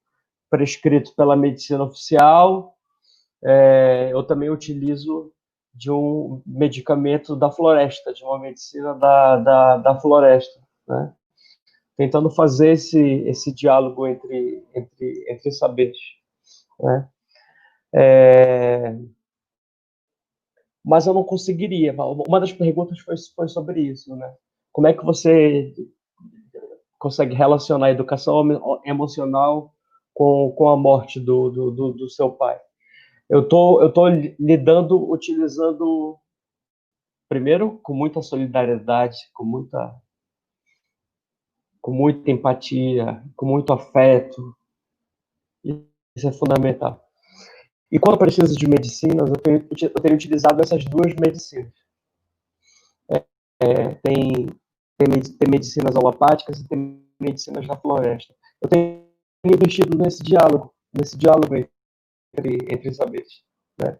prescrito pela medicina oficial, eu também utilizo de um medicamento da floresta, de uma medicina da floresta, né? Tentando fazer esse diálogo entre saberes, né? Mas eu não conseguiria. Uma das perguntas foi sobre isso, né? Como é que você consegue relacionar a educação emocional com a morte do seu pai? Eu tô lidando, utilizando, primeiro, com muita solidariedade, com muita empatia, com muito afeto. Isso é fundamental. E quando eu preciso de medicinas, eu tenho utilizado essas duas medicinas. Tem medicinas alopáticas e tem medicinas da floresta. Eu tenho investido nesse diálogo entre saberes, né?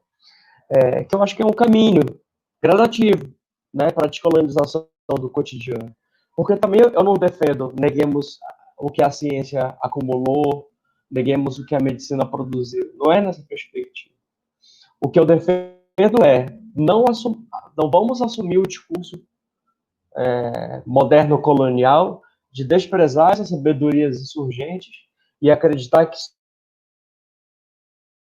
Que eu acho que é um caminho gradativo, né, para a descolonização do cotidiano. Porque também eu não defendo, neguemos o que a ciência acumulou, neguemos o que a medicina produziu. Não é nessa perspectiva. O que eu defendo é não vamos assumir o discurso moderno-colonial de desprezar essas sabedorias insurgentes e acreditar que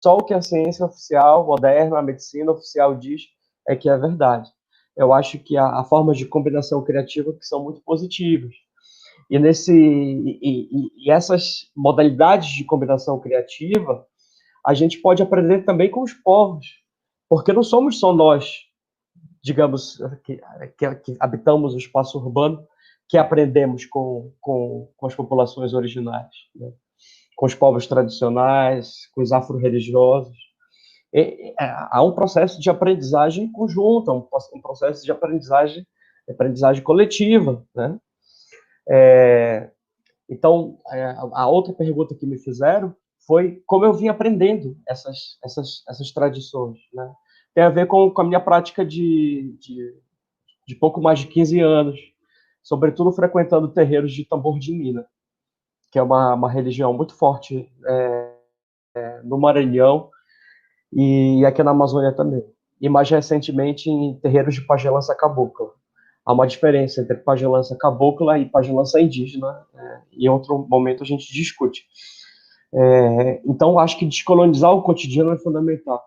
só o que a ciência oficial, moderna, a medicina oficial diz é que é verdade. Eu acho que há formas de combinação criativa que são muito positivas. E essas modalidades de combinação criativa, a gente pode aprender também com os povos, porque não somos só nós, digamos, que habitamos o espaço urbano, que aprendemos com as populações originárias, né? Com os povos tradicionais, com os afro-religiosos. Há um processo de aprendizagem conjunta, um processo de aprendizagem coletiva, né? Então, a outra pergunta que me fizeram foi como eu vim aprendendo essas tradições, né? Tem a ver com a minha prática de pouco mais de 15 anos, sobretudo frequentando terreiros de tambor de mina, que é uma religião muito forte no Maranhão e aqui na Amazônia também. E mais recentemente em terreiros de pagelança cabocla. Há uma diferença entre pagelança cabocla e pagelança indígena, e em outro momento a gente discute. Então, acho que descolonizar o cotidiano é fundamental.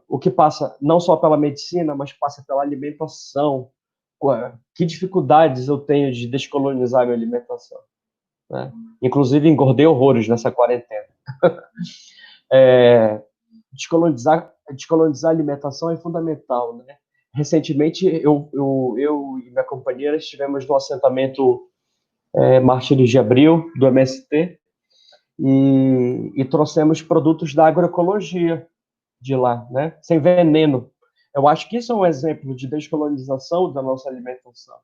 O que passa não só pela medicina, mas passa pela alimentação. Que dificuldades eu tenho de descolonizar a minha alimentação, né? Inclusive, engordei horrores nessa quarentena. Descolonizar a alimentação é fundamental, né? Recentemente, eu e minha companheira estivemos no assentamento Martins de Abril, do MST, e trouxemos produtos da agroecologia de lá, né? Sem veneno. Eu acho que isso é um exemplo de descolonização da nossa alimentação.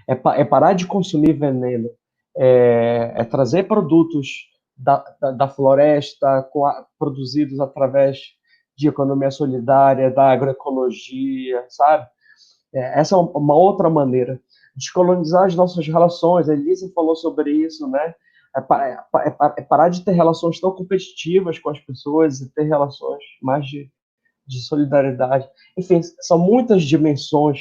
É parar de consumir veneno, é trazer produtos da floresta produzidos através de economia solidária, da agroecologia, sabe? Essa é uma outra maneira. Descolonizar as nossas relações, a Elisa falou sobre isso, né? É parar de ter relações tão competitivas com as pessoas e ter relações mais de solidariedade. Enfim, são muitas dimensões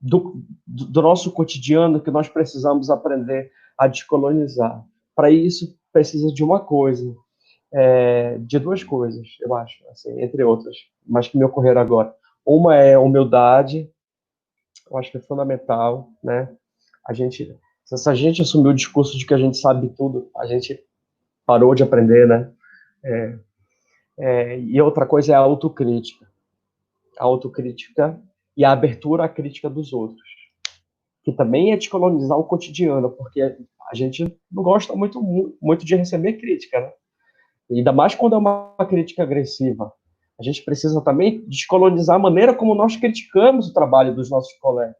do nosso cotidiano que nós precisamos aprender a descolonizar. Para isso, precisa de uma coisa, de duas coisas, eu acho, assim, entre outras, mas que me ocorreram agora. Uma é humildade, eu acho que é fundamental, né? Se a gente assumir o discurso de que a gente sabe tudo, a gente parou de aprender, né? E outra coisa é a autocrítica. A autocrítica e a abertura à crítica dos outros, que também é descolonizar o cotidiano, porque a gente não gosta muito de receber crítica, né? Ainda mais quando é uma crítica agressiva. A gente precisa também descolonizar a maneira como nós criticamos o trabalho dos nossos colegas.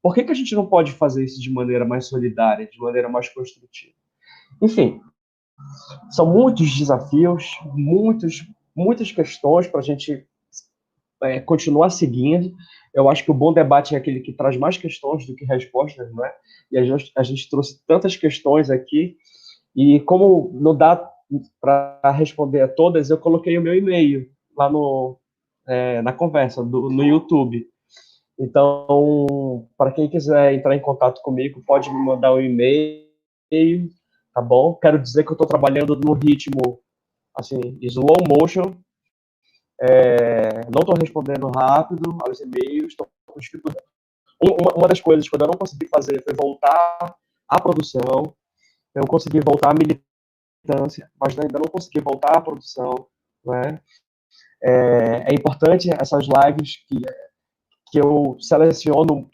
Por que a gente não pode fazer isso de maneira mais solidária, de maneira mais construtiva? Enfim, são muitos desafios, muitas questões para a gente continuar seguindo. Eu acho que o bom debate é aquele que traz mais questões do que respostas, não é? E a gente trouxe tantas questões aqui, e como não dá para responder a todas, eu coloquei o meu e-mail lá na conversa, no YouTube. Então, para quem quiser entrar em contato comigo, pode me mandar um e-mail, tá bom? Quero dizer que eu estou trabalhando no ritmo, assim, slow motion, não estou respondendo rápido aos e-mails, estou com dificuldade. Uma das coisas que eu não consegui fazer foi voltar à produção, eu consegui voltar à militância, mas ainda não consegui voltar à produção, né? É importante essas lives que eu seleciono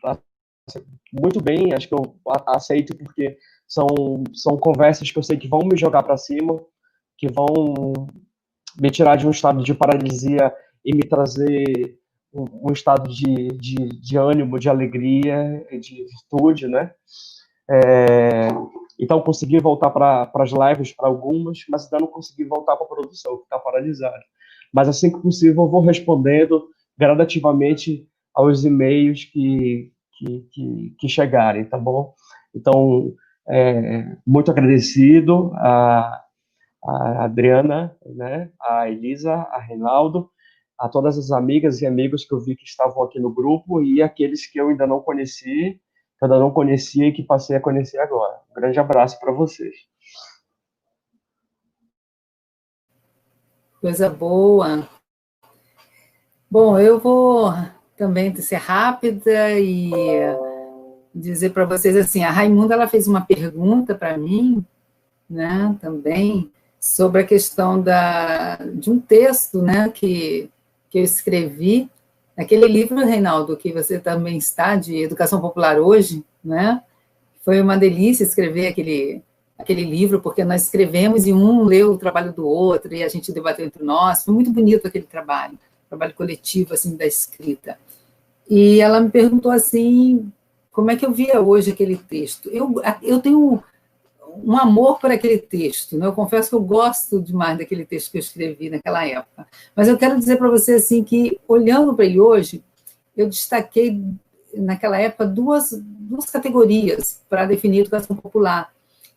muito bem, acho que eu aceito, porque são conversas que eu sei que vão me jogar para cima, que vão me tirar de um estado de paralisia e me trazer um estado de ânimo, de alegria, de virtude, né? Então, consegui voltar para as lives, para algumas, mas ainda não consegui voltar para a produção, que está paralisado. Mas, assim que possível, eu vou respondendo gradativamente aos e-mails que chegarem, tá bom? Então, muito agradecido a Adriana, né, a Elisa, a Reinaldo, a todas as amigas e amigos que eu vi que estavam aqui no grupo e aqueles que eu ainda não conheci, que eu ainda não conhecia e que passei a conhecer agora. Um grande abraço para vocês. Coisa boa. Bom, eu vou também ser rápida e dizer para vocês assim, a Raimunda ela fez uma pergunta para mim, né, também, sobre a questão de um texto, né, que eu escrevi, naquele livro, Reinaldo, que você também está, de Educação Popular Hoje, né? Foi uma delícia escrever aquele livro, porque nós escrevemos e um leu o trabalho do outro, e a gente debateu entre nós, foi muito bonito aquele trabalho coletivo, assim, da escrita. E ela me perguntou, assim, como é que eu via hoje aquele texto. Eu tenho um amor por aquele texto, né? Eu confesso que eu gosto demais daquele texto que eu escrevi naquela época. Mas eu quero dizer para você, assim, que, olhando para ele hoje, eu destaquei, naquela época, duas categorias para definir a educação popular.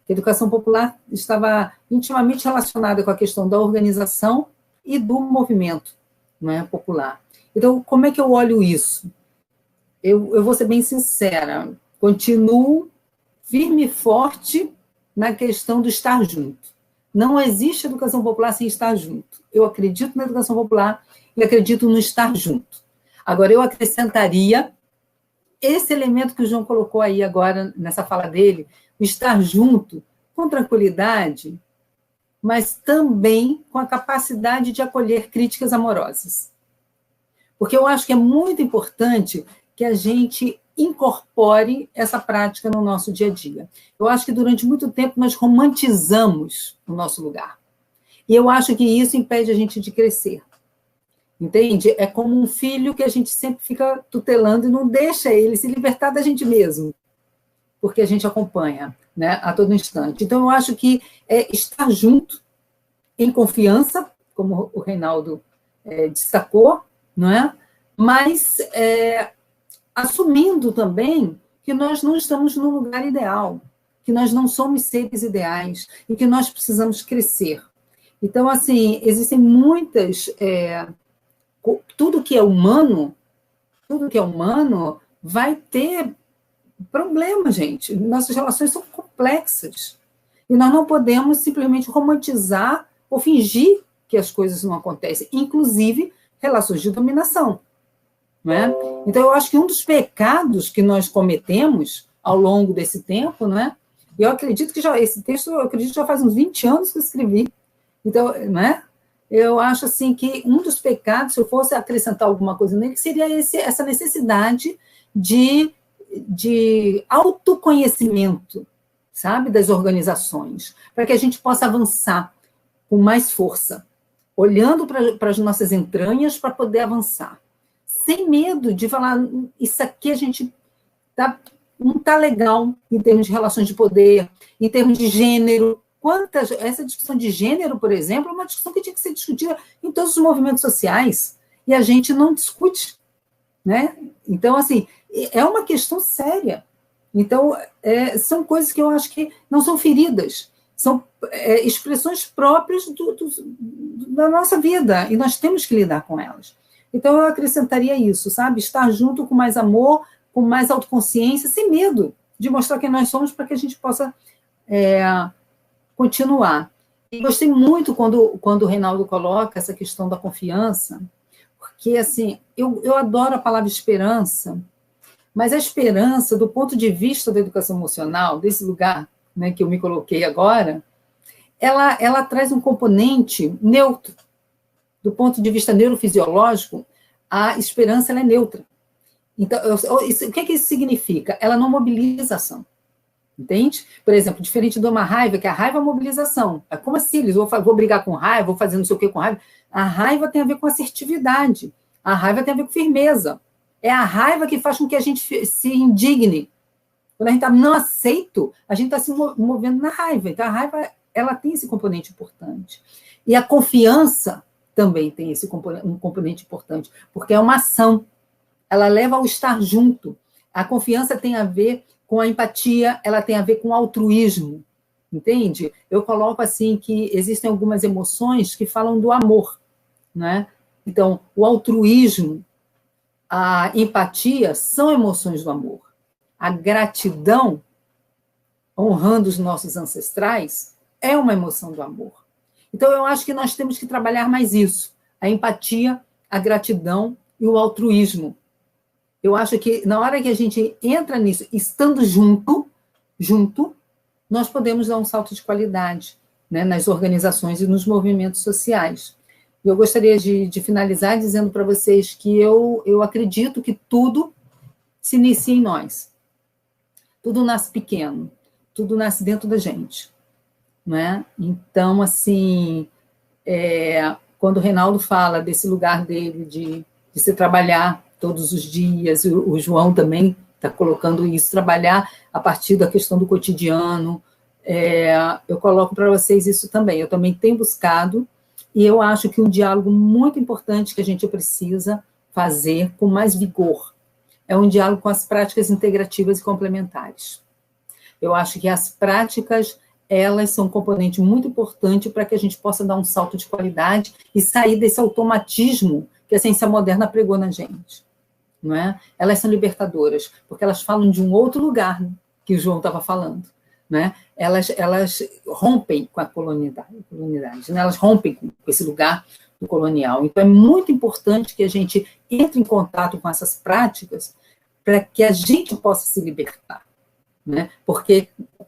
A educação popular estava intimamente relacionada com a questão da organização e do movimento, não é, popular. Então, como é que eu olho isso? Eu vou ser bem sincera, continuo firme e forte na questão do estar junto. Não existe educação popular sem estar junto. Eu acredito na educação popular e acredito no estar junto. Agora, eu acrescentaria esse elemento que o João colocou aí agora, nessa fala dele, o estar junto, com tranquilidade, mas também com a capacidade de acolher críticas amorosas. Porque eu acho que é muito importante que a gente incorpore essa prática no nosso dia a dia. Eu acho que durante muito tempo nós romantizamos o nosso lugar. E eu acho que isso impede a gente de crescer. Entende? É como um filho que a gente sempre fica tutelando e não deixa ele se libertar da gente mesmo. porque a gente acompanha, né, a todo instante. Então, eu acho que estar junto, em confiança, como o Reinaldo destacou, não é? Mas assumindo também que nós não estamos no lugar ideal, que nós não somos seres ideais e que nós precisamos crescer. Então, assim, existem muitas... tudo que é humano vai ter problema, gente. Nossas relações são complexas. E nós não podemos simplesmente romantizar ou fingir que as coisas não acontecem, inclusive relações de dominação. Não é? Então, eu acho que um dos pecados que nós cometemos ao longo desse tempo, não é? E eu acredito que esse texto, já faz uns 20 anos que eu escrevi. Então, não é? Eu acho assim que um dos pecados, se eu fosse acrescentar alguma coisa nele, seria essa necessidade de autoconhecimento, sabe, das organizações, para que a gente possa avançar com mais força, olhando para as nossas entranhas para poder avançar, sem medo de falar, isso aqui a gente não está legal em termos de relações de poder, em termos de gênero. Essa discussão de gênero, por exemplo, é uma discussão que tinha que ser discutida em todos os movimentos sociais, e a gente não discute, né? Então, assim, é uma questão séria. Então, são coisas que eu acho que não são feridas, são expressões próprias da nossa vida, e nós temos que lidar com elas. Então, eu acrescentaria isso, sabe? Estar junto com mais amor, com mais autoconsciência, sem medo de mostrar quem nós somos, para que a gente possa continuar. E gostei muito quando o Reinaldo coloca essa questão da confiança, porque, assim, eu adoro a palavra esperança, mas a esperança, do ponto de vista da educação emocional, desse lugar, né, que eu me coloquei agora, ela traz um componente neutro. Do ponto de vista neurofisiológico, a esperança ela é neutra. Então, o que isso significa? Ela não mobiliza a ação. Entende? Por exemplo, diferente de uma raiva, que a raiva é mobilização. É como assim, eles vou brigar com raiva, vou fazer não sei o que com raiva. A raiva tem a ver com assertividade. A raiva tem a ver com firmeza. É a raiva que faz com que a gente se indigne. Quando a gente está não aceito, a gente está se movendo na raiva. Então, a raiva ela tem esse componente importante. E a confiança também tem um componente importante, porque é uma ação. Ela leva ao estar junto. A confiança tem a ver com a empatia, ela tem a ver com o altruísmo, entende? Eu coloco assim que existem algumas emoções que falam do amor, né? Então, o altruísmo, a empatia são emoções do amor. A gratidão, honrando os nossos ancestrais, é uma emoção do amor. Então, eu acho que nós temos que trabalhar mais isso, a empatia, a gratidão e o altruísmo. Eu acho que na hora que a gente entra nisso, estando junto, nós podemos dar um salto de qualidade, né, nas organizações e nos movimentos sociais. E eu gostaria de finalizar dizendo para vocês que eu acredito que tudo se inicia em nós. Tudo nasce pequeno, tudo nasce dentro da gente. Né? Então, assim, quando o Reinaldo fala desse lugar dele de se trabalhar todos os dias, o João também está colocando isso, trabalhar a partir da questão do cotidiano, eu coloco para vocês isso também. Eu também tenho buscado, e eu acho que um diálogo muito importante que a gente precisa fazer com mais vigor é um diálogo com as práticas integrativas e complementares. Eu acho que as práticas, elas são um componente muito importante para que a gente possa dar um salto de qualidade e sair desse automatismo que a ciência moderna pregou na gente. Não é? Elas são libertadoras, porque elas falam de um outro lugar que o João estava falando. Né? Elas rompem com a colonialidade, né? Elas rompem com esse lugar do colonial. Então, é muito importante que a gente entre em contato com essas práticas para que a gente possa se libertar. Né? Porque o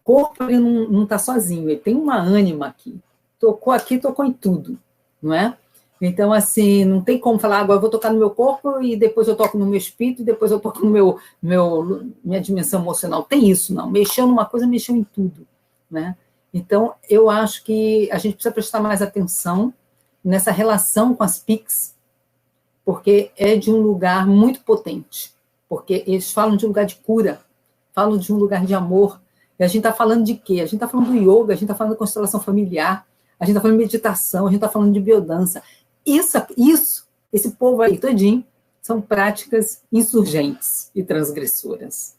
corpo ele não está sozinho, ele tem uma ânima aqui. Tocou aqui, tocou em tudo. Não é? Então, assim, não tem como falar, agora eu vou tocar no meu corpo e depois eu toco no meu espírito e depois eu toco no minha dimensão emocional. Tem isso, não. Mexeu numa coisa, mexeu em tudo. Né? Então, eu acho que a gente precisa prestar mais atenção nessa relação com as PICs, porque é de um lugar muito potente, porque eles falam de um lugar de cura, falam de um lugar de amor. E a gente está falando de quê? A gente está falando do yoga, a gente está falando da constelação familiar, a gente está falando de meditação, a gente está falando de biodança. Esse povo aí todinho, são práticas insurgentes e transgressoras,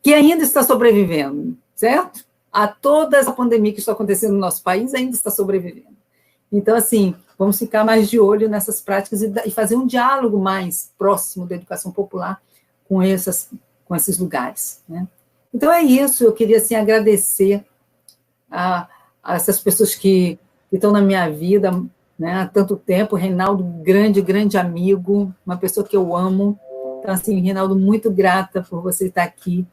que ainda está sobrevivendo, certo? A toda essa pandemia que está acontecendo no nosso país, ainda está sobrevivendo. Então, assim, vamos ficar mais de olho nessas práticas e fazer um diálogo mais próximo da educação popular com esses lugares, né? Então, é isso. Eu queria, assim, agradecer a essas pessoas que estão na minha vida, né, há tanto tempo. Reinaldo, grande amigo, uma pessoa que eu amo. Então, assim, Reinaldo, muito grata por você estar aqui,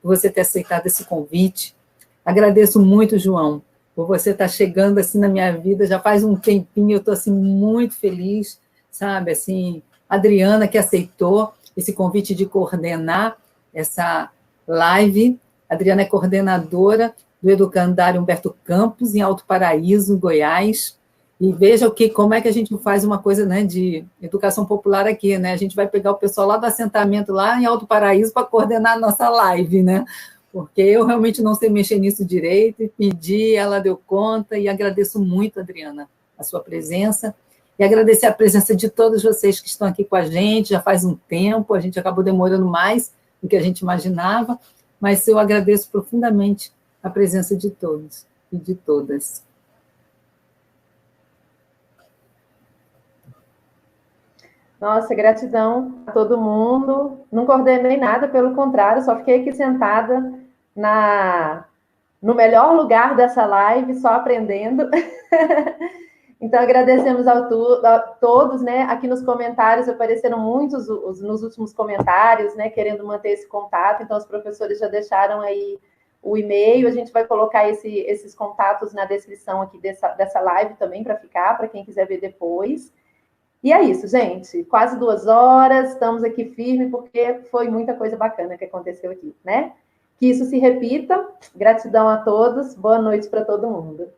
por você ter aceitado esse convite. Agradeço muito, João, por você estar chegando assim na minha vida, já faz um tempinho, eu estou assim, muito feliz, sabe, assim, Adriana, que aceitou esse convite de coordenar essa live. A Adriana é coordenadora do Educandário Humberto Campos, em Alto Paraíso, Goiás. E veja como é que a gente faz uma coisa, né, de educação popular aqui, né? A gente vai pegar o pessoal lá do assentamento, lá em Alto Paraíso, para coordenar a nossa live, né? Porque eu realmente não sei mexer nisso direito, e pedi, ela deu conta, e agradeço muito, Adriana, a sua presença, e agradecer a presença de todos vocês que estão aqui com a gente, já faz um tempo, a gente acabou demorando mais do que a gente imaginava, mas eu agradeço profundamente a presença de todos e de todas. Nossa, gratidão a todo mundo. Não coordenei nada, pelo contrário, só fiquei aqui sentada no melhor lugar dessa live, só aprendendo. Então, agradecemos a todos, né? Aqui nos comentários apareceram muitos nos últimos comentários, né? Querendo manter esse contato. Então, os professores já deixaram aí o e-mail. A gente vai colocar esses contatos na descrição aqui dessa live também, para quem quiser ver depois. E é isso, gente. Quase 2 horas, estamos aqui firme, porque foi muita coisa bacana que aconteceu aqui, né? Que isso se repita. Gratidão a todos. Boa noite para todo mundo.